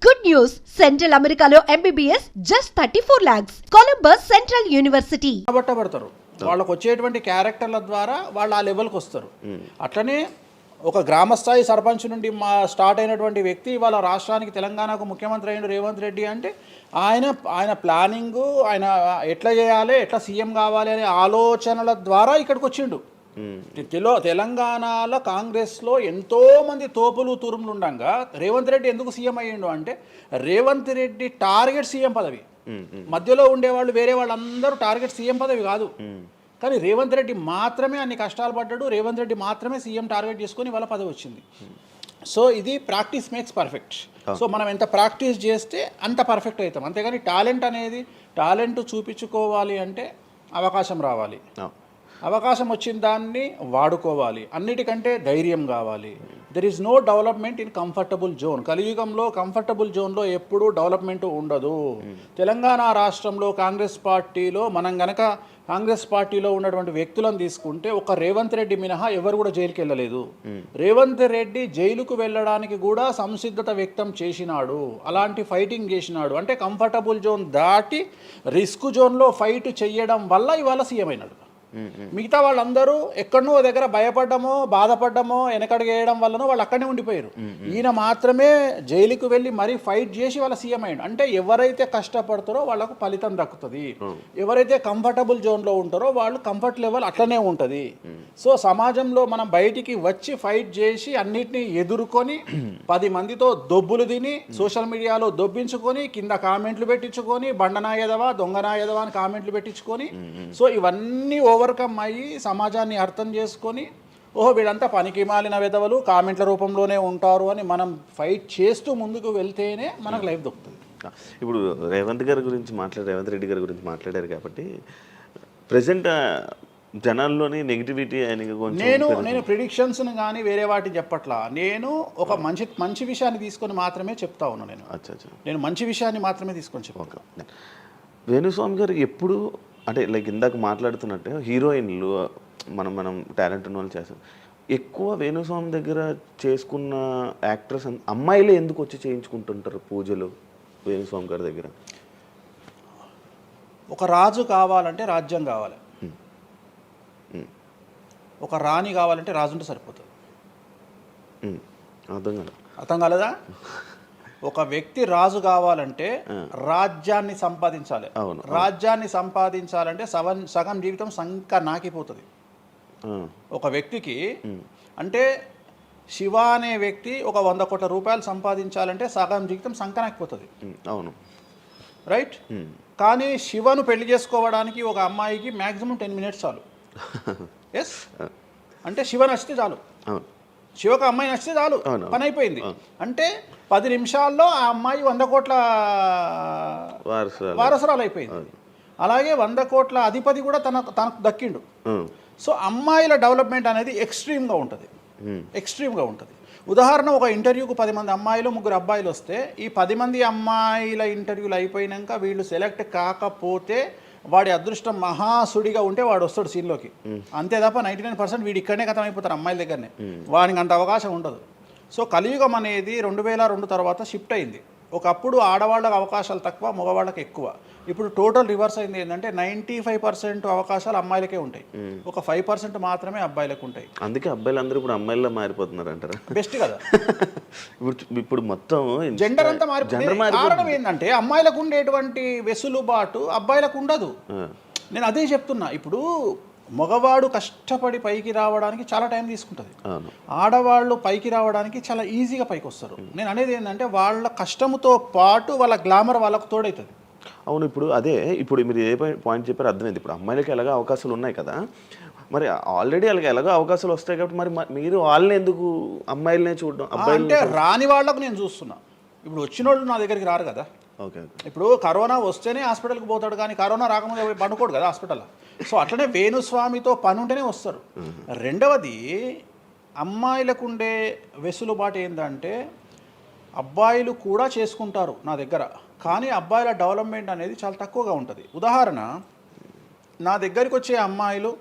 Good news! Central Americano MBBS just 34 lakhs. Columbus Central University. పడతారు వాళ్ళకు వచ్చేటువంటి క్యారెక్టర్ల ద్వారా వాళ్ళు ఆ లెవెల్కి వస్తారు. అట్లనే ఒక గ్రామస్థాయి సర్పంచ్ నుండి స్టార్ట్ అయినటువంటి వ్యక్తి వాళ్ళ రాష్ట్రానికి తెలంగాణకు ముఖ్యమంత్రి అయిన రేవంత్ రెడ్డి అంటే ఆయన ప్లానింగు, ఆయన ఎట్లా చేయాలి, ఎట్లా సీఎం కావాలి అనే ఆలోచనల ద్వారా ఇక్కడికి వచ్చిండు. తెలంగాణలో కాంగ్రెస్లో ఎంతోమంది తోపులు తురుములు ఉండగా రేవంత్ రెడ్డి ఎందుకు సీఎం అయ్యిండు అంటే రేవంత్ రెడ్డి టార్గెట్ సీఎం పదవి. మధ్యలో ఉండేవాళ్ళు వేరే వాళ్ళందరూ టార్గెట్ సీఎం పదవి కాదు, కానీ రేవంత్ రెడ్డి మాత్రమే అన్ని కష్టాలు పడ్డాడు. రేవంత్ రెడ్డి మాత్రమే సీఎం టార్గెట్ చేసుకొని వాళ్ళ పదవి వచ్చింది. సో ఇది ప్రాక్టీస్ మేక్స్ పర్ఫెక్ట్. సో మనం ఎంత ప్రాక్టీస్ చేస్తే అంత పర్ఫెక్ట్ అవుతాం. అంతేగాని టాలెంట్ చూపించుకోవాలి అంటే అవకాశం రావాలి, అవకాశం వచ్చిన దాన్ని వాడుకోవాలి. అన్నిటికంటే ధైర్యం కావాలి. There is no development in comfortable zone. కలియుగంలో కంఫర్టబుల్ జోన్లో ఎప్పుడూ డెవలప్మెంట్ ఉండదు. తెలంగాణ రాష్ట్రంలో కాంగ్రెస్ పార్టీలో మనం గనక కాంగ్రెస్ పార్టీలో ఉన్నటువంటి వ్యక్తులను తీసుకుంటే ఒక రేవంత్ రెడ్డి మినహా ఎవరు కూడా జైలుకి వెళ్ళలేదు. రేవంత్ రెడ్డి జైలుకు వెళ్ళడానికి కూడా సంసిద్ధత వ్యక్తం చేసినాడు, అలాంటి ఫైటింగ్ చేసినాడు. అంటే కంఫర్టబుల్ జోన్ దాటి రిస్క్ జోన్లో ఫైట్ చేయడం వల్ల ఇవాళ సీఎం అయినాడు. మిగతా వాళ్ళందరూ ఎక్కడనో దగ్గర భయపడ్డమో బాధపడ్డమో వెనకడిగేయడం వల్లనో వాళ్ళు అక్కడనే ఉండిపోయారు. ఈయన మాత్రమే జైలుకు వెళ్ళి మరీ ఫైట్ చేసి వాళ్ళ సీఎం అయ్యాడు. అంటే ఎవరైతే కష్టపడతారో వాళ్ళకు ఫలితం దక్కుతుంది, ఎవరైతే కంఫర్టబుల్ జోన్లో ఉంటారో వాళ్ళు కంఫర్ట్ లెవెల్ అట్లనే ఉంటుంది. సో సమాజంలో మనం బయటికి వచ్చి ఫైట్ చేసి అన్నిటినీ ఎదుర్కొని 10 మందితో దొబ్బులు తిని సోషల్ మీడియాలో దొబ్బించుకొని కింద కామెంట్లు పెట్టించుకొని బండనాయదవా దొంగనాయదవా అని కామెంట్లు పెట్టించుకొని సో ఇవన్నీ ఓవర్కమ్ అయ్యి సమాజాన్ని అర్థం చేసుకొని వీళ్ళంతా పనికి మాలిన వెధవలు కామెంట్ల రూపంలోనే ఉంటారు అని మనం ఫైట్ చేస్తూ ముందుకు వెళ్తేనే మనకు లైఫ్ దొరుకుతుంది. ఇప్పుడు రేవంత్ రెడ్డి గారి గురించి మాట్లాడారు కాబట్టి ప్రజెంట్ జనాల్లోని నెగిటివిటీ నేను ప్రిడిక్షన్స్ని కానీ వేరే వాటి చెప్పట్లా. నేను ఒక మంచి విషయాన్ని తీసుకొని మాత్రమే చెప్తా ఉన్నాను. నేను మంచి విషయాన్ని మాత్రమే తీసుకొని చెప్పాను. వేణుస్వామి గారు ఎప్పుడు అంటే లైక్ ఇందాక మాట్లాడుతున్నట్టే హీరోయిన్లు మనం టాలెంట్ ఉన్న వాళ్ళు చేస్తాం. ఎక్కువ వేణుస్వామి దగ్గర చేసుకున్న యాక్టర్స్ అమ్మాయిలే ఎందుకు వచ్చి చేయించుకుంటుంటారు పూజలు వేణుస్వామి గారి దగ్గర? ఒక రాజు కావాలంటే రాజ్యం కావాలి, ఒక రాణి కావాలంటే రాజు ఉంటే సరిపోతుంది. అర్థం కాలేదా? ఒక వ్యక్తి రాజు కావాలంటే రాజ్యాన్ని సంపాదించాలి. రాజ్యాన్ని సంపాదించాలంటే సగం జీవితం సంక నాకిపోతుంది ఒక వ్యక్తికి. అంటే శివ అనే వ్యక్తి ఒక 100 కోట్ల రూపాయలు సంపాదించాలంటే సగం జీవితం సంక నాకిపోతుంది. అవును, రైట్. కానీ శివను పెళ్లి చేసుకోవడానికి ఒక అమ్మాయికి మ్యాక్సిమం 10 మినిట్స్ చాలు. ఎస్, అంటే శివ నచ్చితే చాలు, శివకు అమ్మాయి నచ్చితే చాలు, పని అయిపోయింది. అంటే 10 నిమిషాల్లో ఆ అమ్మాయి 100 కోట్ల వారసురాలు అయిపోయింది. అలాగే 100 కోట్ల అధిపతి కూడా తనకు దక్కిండు. సో అమ్మాయిల డెవలప్మెంట్ అనేది ఎక్స్ట్రీమ్గా ఉంటుంది. ఉదాహరణ, ఒక ఇంటర్వ్యూకు 10 మంది అమ్మాయిలు 3 అబ్బాయిలు వస్తే ఈ 10 మంది అమ్మాయిల ఇంటర్వ్యూలు అయిపోయినాక వీళ్ళు సెలెక్ట్ కాకపోతే వాడి అదృష్టం మహాసుడిగా ఉంటే వాడు వస్తాడు సీన్లోకి. అంతే తప్ప 99% వీడు ఇక్కడనే కథం అయిపోతారు అమ్మాయిల దగ్గరనే, వాడికి అంత అవకాశం ఉండదు. సో కలియుగం అనేది 2002 తర్వాత షిఫ్ట్ అయింది. ఒకప్పుడు ఆడవాళ్ళకి అవకాశాలు తక్కువ, మగవాళ్ళకి ఎక్కువ. ఇప్పుడు టోటల్ రివర్స్ అయింది. ఏంటంటే 95% అవకాశాలు అమ్మాయిలకే ఉంటాయి, ఒక 5% మాత్రమే అబ్బాయిలకు ఉంటాయి. అందుకే అబ్బాయిలందరూ ఇప్పుడు అమ్మాయిలా మారిపోతున్నారు అంటారా? బెస్ట్ కదా. ఇప్పుడు మొత్తం జెండర్ అంతా మారిపోయింది. కారణం ఏంటంటే అమ్మాయిలకు ఉండేటువంటి వెసులుబాటు అబ్బాయిలకు ఉండదు. నేను అదే చెప్తున్నా. ఇప్పుడు మగవాడు కష్టపడి పైకి రావడానికి చాలా టైం తీసుకుంటుంది, ఆడవాళ్ళు పైకి రావడానికి చాలా ఈజీగా పైకి వస్తారు. నేను అనేది ఏంటంటే వాళ్ళ కష్టముతో పాటు వాళ్ళ గ్లామర్ వాళ్ళకు తోడవుతుంది. అవును, ఇప్పుడు మీరు ఏ పాయింట్ చెప్పారో అర్థమైంది. ఇప్పుడు అమ్మాయిలకి ఎలాగో అవకాశాలు ఉన్నాయి కదా, మరి ఆల్రెడీ వాళ్ళకి ఎలాగో అవకాశాలు వస్తాయి కాబట్టి మరి మీరు వాళ్ళని ఎందుకు అమ్మాయిలనే చూడడం? అంటే రాని వాళ్ళకు నేను చూస్తున్నా. ఇప్పుడు వచ్చిన వాళ్ళు నా దగ్గరికి రారు కదా. ఇప్పుడు కరోనా వస్తేనే హాస్పిటల్కి పోతాడు, కానీ కరోనా రాకముందు పండుకోడు కదా హాస్పిటల్లో. సో అట్లనే వేణుస్వామితో పని ఉంటేనే వస్తారు. రెండవది, అమ్మాయిలకు ఉండే వెసులుబాటు ఏంటంటే అబ్బాయిలు కూడా చేసుకుంటారు నా దగ్గర, కానీ అబ్బాయిల డెవలప్మెంట్ అనేది చాలా తక్కువగా ఉంటుంది. ఉదాహరణ, నా దగ్గరికి వచ్చే అమ్మాయిలు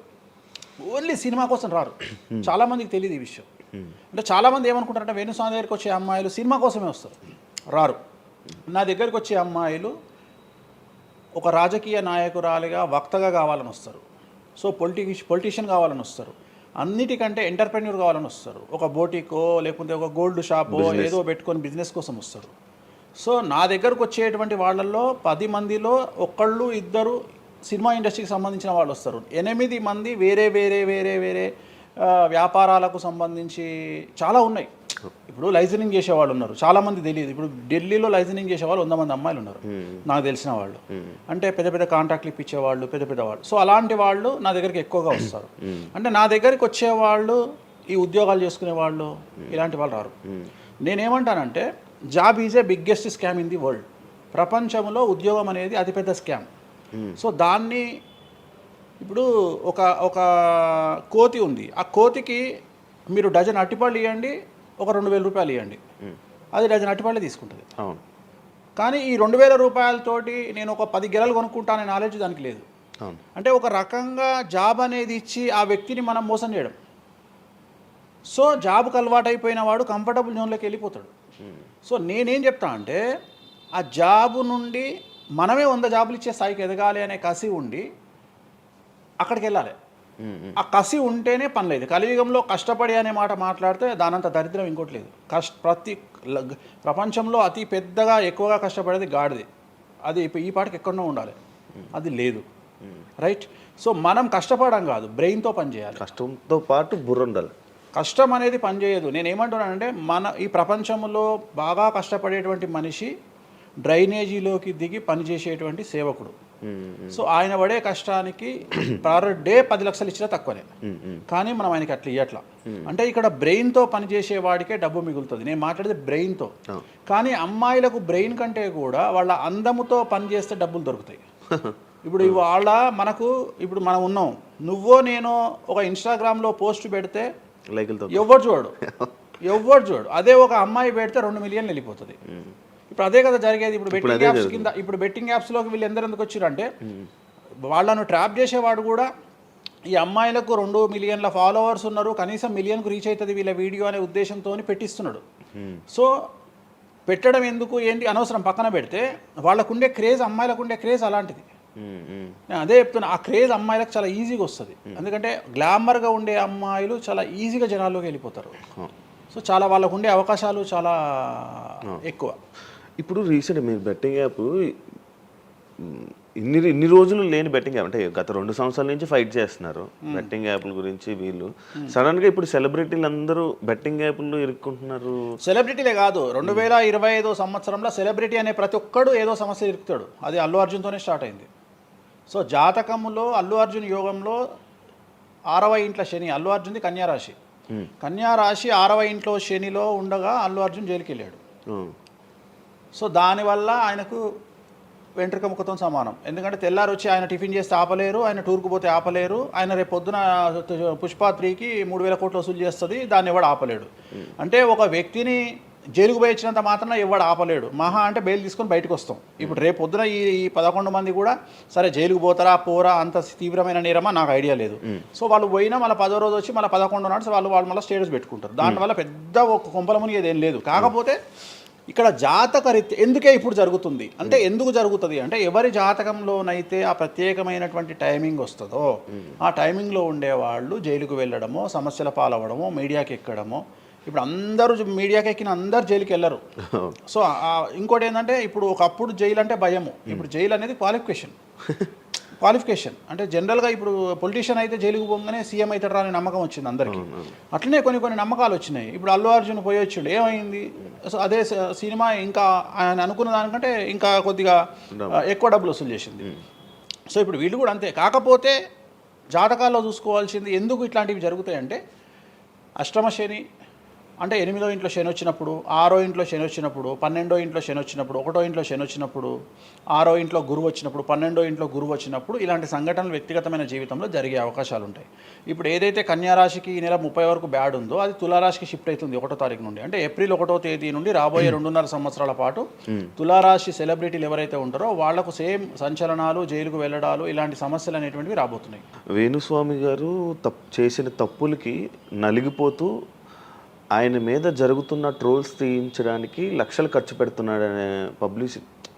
ఓన్లీ సినిమా కోసం రారు. చాలామందికి తెలియదు ఈ విషయం. అంటే చాలామంది ఏమనుకుంటారంటే వేణుస్వామి దగ్గరికి వచ్చే అమ్మాయిలు సినిమా కోసమే వస్తారు, రారు. నా దగ్గరికి వచ్చే అమ్మాయిలు ఒక రాజకీయ నాయకురాలిగా వక్తగా కావాలని వస్తారు, సో పొలిటీషియన్ కావాలని వస్తారు, అన్నిటికంటే ఎంటర్ప్రెన్యూర్ కావాలని వస్తారు, ఒక బోటికో లేకపోతే ఒక గోల్డ్ షాపో ఏదో పెట్టుకొని బిజినెస్ కోసం వస్తారు. సో నా దగ్గరకు వచ్చేటువంటి వాళ్ళల్లో 10 మందిలో ఒకళ్ళు ఇద్దరు సినిమా ఇండస్ట్రీకి సంబంధించిన వాళ్ళు వస్తారు. 8 మంది వేరే వేరే వేరే వేరే వ్యాపారాలకు సంబంధించి చాలా ఉన్నాయి. ఇప్పుడు లైసెన్సింగ్ చేసేవాళ్ళు ఉన్నారు, చాలామంది తెలియదు. ఇప్పుడు ఢిల్లీలో లైసెన్సింగ్ చేసేవాళ్ళు 100 మంది అమ్మాయిలు ఉన్నారు నాకు తెలిసిన వాళ్ళు. అంటే పెద్ద పెద్ద కాంట్రాక్ట్లు ఇప్పించేవాళ్ళు, పెద్ద పెద్ద వాళ్ళు. సో అలాంటి వాళ్ళు నా దగ్గరికి ఎక్కువగా వస్తారు. అంటే నా దగ్గరికి వచ్చేవాళ్ళు ఈ ఉద్యోగాలు చేసుకునే వాళ్ళు ఇలాంటి వాళ్ళు రారు. నేనేమంటానంటే job is a biggest scam in the world. ప్రపంచంలో ఉద్యోగం అనేది అతిపెద్ద స్కామ్. సో దాన్ని ఇప్పుడు ఒక కోతి ఉంది, ఆ కోతికి మీరు డజన్ అట్టిపళ్ళు ఇవ్వండి, ఒక 2000 రూపాయలు ఇవ్వండి, అది డజన్ అట్టిపళ్ళే తీసుకుంటుంది. కానీ ఈ 2000 రూపాయలతోటి నేను ఒక 10 గెలలు కొనుక్కుంటాననే నాలెడ్జ్ దానికి లేదు. అంటే ఒక రకంగా జాబ్ అనేది ఇచ్చి ఆ వ్యక్తిని మనం మోసం చేయడం. సో జాబ్కి అలవాటు అయిపోయిన వాడు కంఫర్టబుల్ జోన్లోకి వెళ్ళిపోతాడు. సో నేనేం చెప్తా అంటే ఆ జాబు నుండి మనమే 100 జాబులు ఇచ్చే స్థాయికి ఎదగాలి అనే కసి ఉండి అక్కడికి వెళ్ళాలి. ఆ కసి ఉంటేనే పని లేదు. కలియుగంలో కష్టపడి అనే మాట మాట్లాడితే దానంత దరిద్రం ఇంకోటి లేదు. ప్రపంచంలో అతి పెద్దగా ఎక్కువగా కష్టపడేది గాడిది. అది ఈ పాటికి ఎక్కడో ఉండాలి, అది లేదు. రైట్. సో మనం కష్టపడడం కాదు, బ్రెయిన్తో పని చేయాలి. కష్టంతో పాటు బుర్ర ఉండాలి. కష్టం అనేది పనిచేయదు. నేను ఏమంటున్నానంటే మన ఈ ప్రపంచంలో బాగా కష్టపడేటువంటి మనిషి డ్రైనేజీలోకి దిగి పనిచేసేటువంటి సేవకుడు. సో ఆయన పడే కష్టానికి పర్ డే 10 లక్షలు ఇచ్చినా తక్కువనే. కానీ మనం ఆయనకి అట్లా ఇవ్వట్లా. అంటే ఇక్కడ బ్రెయిన్తో పనిచేసే వాడికే డబ్బు మిగులుతుంది. నేను మాట్లాడేది బ్రెయిన్తో. కానీ అమ్మాయిలకు బ్రెయిన్ కంటే కూడా వాళ్ళ అందముతో పనిచేస్తే డబ్బులు దొరుకుతాయి. ఇప్పుడు ఇవాళ మనకు ఇప్పుడు మనం ఉన్నాం, నువ్వో నేను ఒక ఇన్స్టాగ్రామ్లో పోస్ట్ పెడితే ఎవరు చూడు. అదే ఒక అమ్మాయి పెడితే 2 మిలియన్లు వెళ్ళిపోతుంది. ఇప్పుడు అదే కదా జరిగేది. ఇప్పుడు బెట్టింగ్ యాప్స్లోకి వీళ్ళు ఎందుకు వచ్చారు అంటే వాళ్ళను ట్రాప్ చేసేవాడు కూడా ఈ అమ్మాయిలకు 2 మిలియన్ల ఫాలోవర్స్ ఉన్నారు, కనీసం మిలియన్కు రీచ్ అవుతుంది వీళ్ళ వీడియో అనే ఉద్దేశంతో పెట్టిస్తున్నాడు. సో పెట్టడం ఎందుకు ఏంటి అనవసరం పక్కన పెడితే వాళ్ళకుండే క్రేజ్, అమ్మాయిలకు క్రేజ్ అలాంటిది. అదే చెప్తున్నా, ఆ క్రేజ్ అమ్మాయిలకు చాలా ఈజీగా వస్తుంది. ఎందుకంటే గ్లామర్గా ఉండే అమ్మాయిలు చాలా ఈజీగా జనాల్లోకి వెళ్ళిపోతారు. సో చాలా వాళ్ళకు ఉండే అవకాశాలు చాలా ఎక్కువ. ఇప్పుడు రీసెంట్ మీరు బెట్టింగ్ యాప్ ఇన్ని రోజులు లేని బెట్టింగ్ యాప్, అంటే గత 2 సంవత్సరాల నుంచి ఫైట్ చేస్తున్నారు బెట్టింగ్ యాప్ల గురించి. వీళ్ళు సడన్గా ఇప్పుడు సెలబ్రిటీలు అందరూ బెట్టింగ్ యాప్లు ఇరుక్కుంటున్నారు. సెలబ్రిటీలే కాదు, 2025 సంవత్సరంలో సెలబ్రిటీ అనే ప్రతి ఒక్కడు ఏదో సమస్య ఇరుకుతాడు. అది అల్లు అర్జున్తోనే స్టార్ట్ అయింది. సో జాతకంలో అల్లు అర్జున్ యోగంలో 6వ ఇంట్లో శని, అల్లు అర్జున్ది కన్యారాశి. కన్యారాశి 6వ ఇంట్లో శనిలో ఉండగా అల్లు అర్జున్ జైలుకి వెళ్ళాడు. సో దానివల్ల ఆయనకు వెంట్రుక ముక్కతో సమానం. ఎందుకంటే తెల్లారు వచ్చి ఆయన టిఫిన్ చేస్తే ఆపలేరు, ఆయన టూర్కు పోతే ఆపలేరు, ఆయన రేపు పొద్దున పుష్ప 3కి 3000 కోట్లు వసూలు చేస్తుంది, దాన్ని ఎవడు ఆపలేడు. అంటే ఒక వ్యక్తిని జైలుకు పోయి వచ్చినంత మాత్రం ఎవడు ఆపలేడు. మహా అంటే బెయిల్ తీసుకొని బయటకు వస్తాం. ఇప్పుడు రేపు పొద్దున ఈ 11 మంది కూడా సరే జైలుకు పోతారా పోరా, అంత తీవ్రమైన నేరమా నాకు ఐడియా లేదు. సో వాళ్ళు పోయినా మళ్ళీ 10వ రోజు వచ్చి మళ్ళీ 11వ నాడు వాళ్ళు మళ్ళీ స్టేటస్ పెట్టుకుంటారు. దానివల్ల పెద్ద ఒక కొంపల మునిగేది ఏం లేదు. కాకపోతే ఇక్కడ జాతక రీత్యా ఎందుకే ఇప్పుడు జరుగుతుంది అంటే, ఎందుకు జరుగుతుంది అంటే ఎవరి జాతకంలోనైతే ఆ ప్రత్యేకమైనటువంటి టైమింగ్ వస్తుందో ఆ టైమింగ్లో ఉండేవాళ్ళు జైలుకు వెళ్ళడమో, సమస్యల పాలవడమో, మీడియాకి ఎక్కడమో. ఇప్పుడు అందరూ మీడియాకి ఎక్కిన అందరు జైలుకి వెళ్ళరు. సో ఇంకోటి ఏంటంటే, ఇప్పుడు ఒకప్పుడు జైలు అంటే భయము, ఇప్పుడు జైలు అనేది క్వాలిఫికేషన్. అంటే జనరల్గా ఇప్పుడు పొలిటీషియన్ అయితే జైలుకు పోగానే సీఎం అవుతాడు అనే నమ్మకం వచ్చింది అందరికీ. అట్లనే కొన్ని నమ్మకాలు వచ్చినాయి. ఇప్పుడు అల్లు అర్జున్ పోయి వచ్చిండు, ఏమైంది? సో అదే సినిమా ఇంకా ఆయన అనుకున్న దానికంటే ఇంకా కొద్దిగా ఎక్కువ డబ్బులు వసూలు చేసింది. సో ఇప్పుడు వీళ్ళు కూడా అంతే. కాకపోతే జాతకాల్లో చూసుకోవాల్సింది ఎందుకు ఇట్లాంటివి జరుగుతాయంటే, అష్టమ శని అంటే 8వ ఇంట్లో శని వచ్చినప్పుడు, 6వ ఇంట్లో శని వచ్చినప్పుడు, 12వ ఇంట్లో శని వచ్చినప్పుడు, 1వ ఇంట్లో శని వచ్చినప్పుడు, 6వ ఇంట్లో గురువు వచ్చినప్పుడు, 12వ ఇంట్లో గురువు వచ్చినప్పుడు ఇలాంటి సంఘటనలు వ్యక్తిగతమైన జీవితంలో జరిగే అవకాశాలు ఉంటాయి. ఇప్పుడు ఏదైతే కన్యారాశికి ఈ నెల 30 వరకు బ్యాడ్ ఉందో అది తులారాశికి షిఫ్ట్ అవుతుంది 1వ తారీఖు నుండి. అంటే ఏప్రిల్ 1వ తేదీ నుండి రాబోయే 2.5 సంవత్సరాల పాటు తులారాశి సెలబ్రిటీలు ఎవరైతే ఉంటారో వాళ్లకు సేమ్ సంచలనాలు, జైలుకు వెళ్ళడాలు, ఇలాంటి సమస్యలు అనేటువంటివి రాబోతున్నాయి. వేణుస్వామి గారు చేసిన తప్పులకి నలిగిపోతూ ఆయన మీద జరుగుతున్న ట్రోల్స్ తీయించడానికి లక్షలు ఖర్చు పెడుతున్నాడనే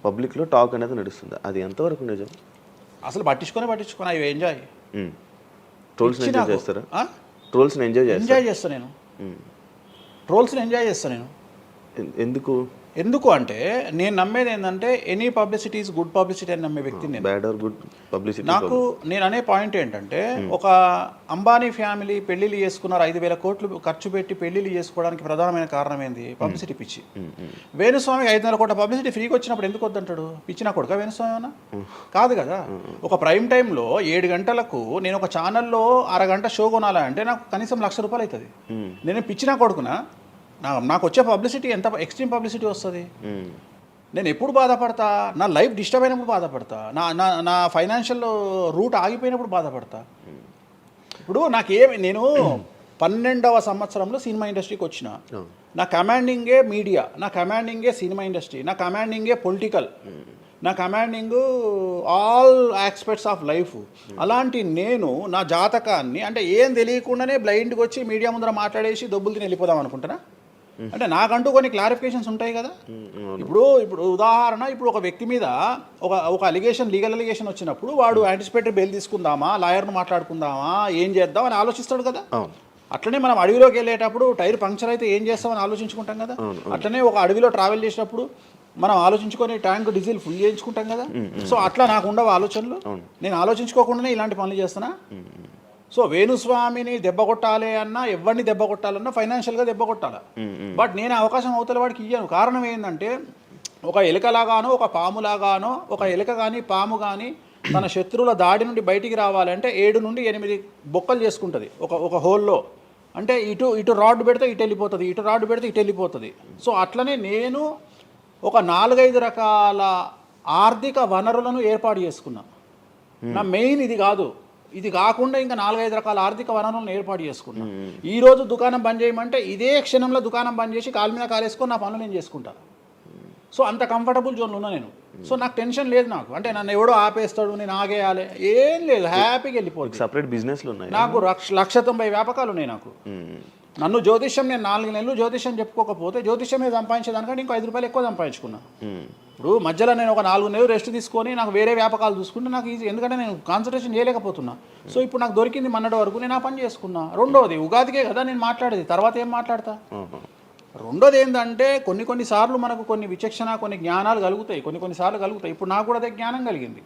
పబ్లిక్లో టాక్ అనేది నడుస్తుంది. అది ఎంతవరకు నిజం? అసలు పట్టించుకొని అవి ఎంజాయ్. ట్రోల్స్ని ఎంజాయ్ చేస్తారా? ట్రోల్స్ని ఎంజాయ్ చేస్తాను నేను. ట్రోల్స్ని ఎంజాయ్ చేస్తాను నేను. ఎందుకు అంటే నేను నమ్మేది ఏంటంటే any publicity is good publicity అని నమ్మే వ్యక్తిని. Bad or good publicity. నాకు నేను అనే పాయింట్ ఏంటంటే ఒక అంబానీ ఫ్యామిలీ పెళ్లిళ్ళు చేసుకున్నారు, 5,000 కోట్లు ఖర్చు పెట్టి పెళ్లిళ్ళు చేసుకోవడానికి ప్రధానమైన కారణం ఏంది? పబ్లిసిటీ పిచ్చి. వేణుస్వామికి 500 కోట్ల పబ్లిసిటీ ఫ్రీగా వచ్చినప్పుడు ఎందుకు వద్దంటాడు? పిచ్చిన కొడుక వేణుస్వామి అన్న? కాదు కదా. ఒక ప్రైమ్ టైంలో 7 గంటలకు నేను ఒక ఛానల్లో అరగంట షో కొనాలంటే నాకు కనీసం ₹1,00,000 అవుతుంది. నేను పిచ్చిన కొడుకునా? నాకు వచ్చే పబ్లిసిటీ ఎంత ఎక్స్ట్రీమ్ పబ్లిసిటీ వస్తుంది. నేను ఎప్పుడు బాధపడతా? నా లైఫ్ డిస్టర్బ్ అయినప్పుడు బాధపడతా, నా ఫైనాన్షియల్ రూట్ ఆగిపోయినప్పుడు బాధపడతా. ఇప్పుడు నేను 12వ సంవత్సరంలో సినిమా ఇండస్ట్రీకి వచ్చిన. నా కమాండింగే మీడియా, నా కమాండింగే సినిమా ఇండస్ట్రీ, నా కమాండింగే పొలిటికల్, నా commanding all aspects of life. అలాంటి నేను నా జాతకాన్ని అంటే ఏం తెలియకుండానే బ్లైండ్గా వచ్చి మీడియా ముందర మాట్లాడేసి దొబ్బులు తిని వెళ్ళిపోదాం అనుకుంటున్నా? అంటే నాకంటూ కొన్ని క్లారిఫికేషన్స్ ఉంటాయి కదా. ఇప్పుడు ఉదాహరణ, ఇప్పుడు ఒక వ్యక్తి మీద ఒక అలిగేషన్, లీగల్ అలిగేషన్ వచ్చినప్పుడు వాడు యాంటిసిపేటరీ బెయిల్ తీసుకుందామా, లాయర్ను మాట్లాడుకుందామా, ఏం చేద్దాం అని ఆలోచిస్తాడు కదా. అట్లనే మనం అడవిలోకి వెళ్ళేటప్పుడు టైర్ పంక్చర్ అయితే ఏం చేస్తామని ఆలోచించుకుంటాం కదా. అట్లనే ఒక అడవిలో ట్రావెల్ చేసినప్పుడు మనం ఆలోచించుకొని ట్యాంక్ డీజిల్ ఫుల్ చేయించుకుంటాం కదా. సో అట్లా నాకు ఉండవు ఆలోచనలు. నేను ఆలోచించుకోకుండానే ఇలాంటి పనులు చేస్తున్నా. సో వేణుస్వామిని దెబ్బ కొట్టాలి అన్నా, ఎవరిని దెబ్బ కొట్టాలన్నా ఫైనాన్షియల్గా దెబ్బ కొట్టాలి. బట్ నేను అవకాశం అవతల వాడికి ఇయ్యాను. కారణం ఏంటంటే ఒక ఎలుకలాగానో ఒక పాములాగానో, ఒక ఎలుక కానీ పాము కానీ తన శత్రువుల దాడి నుండి బయటికి రావాలంటే 7 నుండి 8 బొక్కలు చేసుకుంటుంది ఒక హోల్లో. అంటే ఇటు రాడ్ పెడితే ఇటు వెళ్ళిపోతుంది, ఇటు రాడ్ పెడితే ఇటు వెళ్ళిపోతుంది. సో అట్లనే నేను ఒక 4-5 రకాల ఆర్థిక వనరులను ఏర్పాటు చేసుకున్నా. నా మెయిన్ ఇది కాదు. ఇది కాకుండా ఇంకా 4-5 రకాల ఆర్థిక వనరులను ఏర్పాటు చేసుకున్నా. ఈరోజు దుకాణం బంద్ చేయమంటే ఇదే క్షణంలో దుకాణం బంద్ చేసి కాలు మీద కాలేసుకొని నా పనులు నేను చేసుకుంటాను. సో అంత కంఫర్టబుల్ జోన్లో ఉన్నా నేను. సో నాకు టెన్షన్ లేదు. నాకు అంటే నన్ను ఎవడో ఆపేస్తాడు, నేను ఆగేయాలి, ఏం లేదు. హ్యాపీగా వెళ్ళిపోతుంది. సపరేట్ బిజినెస్లు ఉన్నాయి నాకు. 190 వ్యాపకాలు ఉన్నాయి నాకు. నన్ను జ్యోతిష్యం, నేను 4 నెలలు జ్యోతిష్యం చెప్పుకోకపోతే జ్యోతిష్యం మీద సంపాదించేదానికంటే ఇంకో ₹5 ఎక్కువ సంపాదించుకున్నా. ఇప్పుడు మధ్యలో నేను ఒక 4 నెలలు రెస్ట్ తీసుకొని నాకు వేరే వ్యాపకాలు చూసుకుంటే నాకు ఈజీ, ఎందుకంటే నేను కాన్సన్ట్రేషన్ చేయలేకపోతున్నా. సో ఇప్పుడు నాకు దొరికింది మొన్నటి వరకు, నేను ఆ పని చేసుకున్నా. రెండోది ఉగాదికే కదా నేను మాట్లాడేది, తర్వాత ఏం మాట్లాడతా. రెండోది ఏంటంటే కొన్నిసార్లు మనకు కొన్ని విచక్షణ, కొన్ని జ్ఞానాలు కలుగుతాయి, కొన్నిసార్లు కలుగుతాయి. ఇప్పుడు నాకు కూడా అదే జ్ఞానం కలిగింది.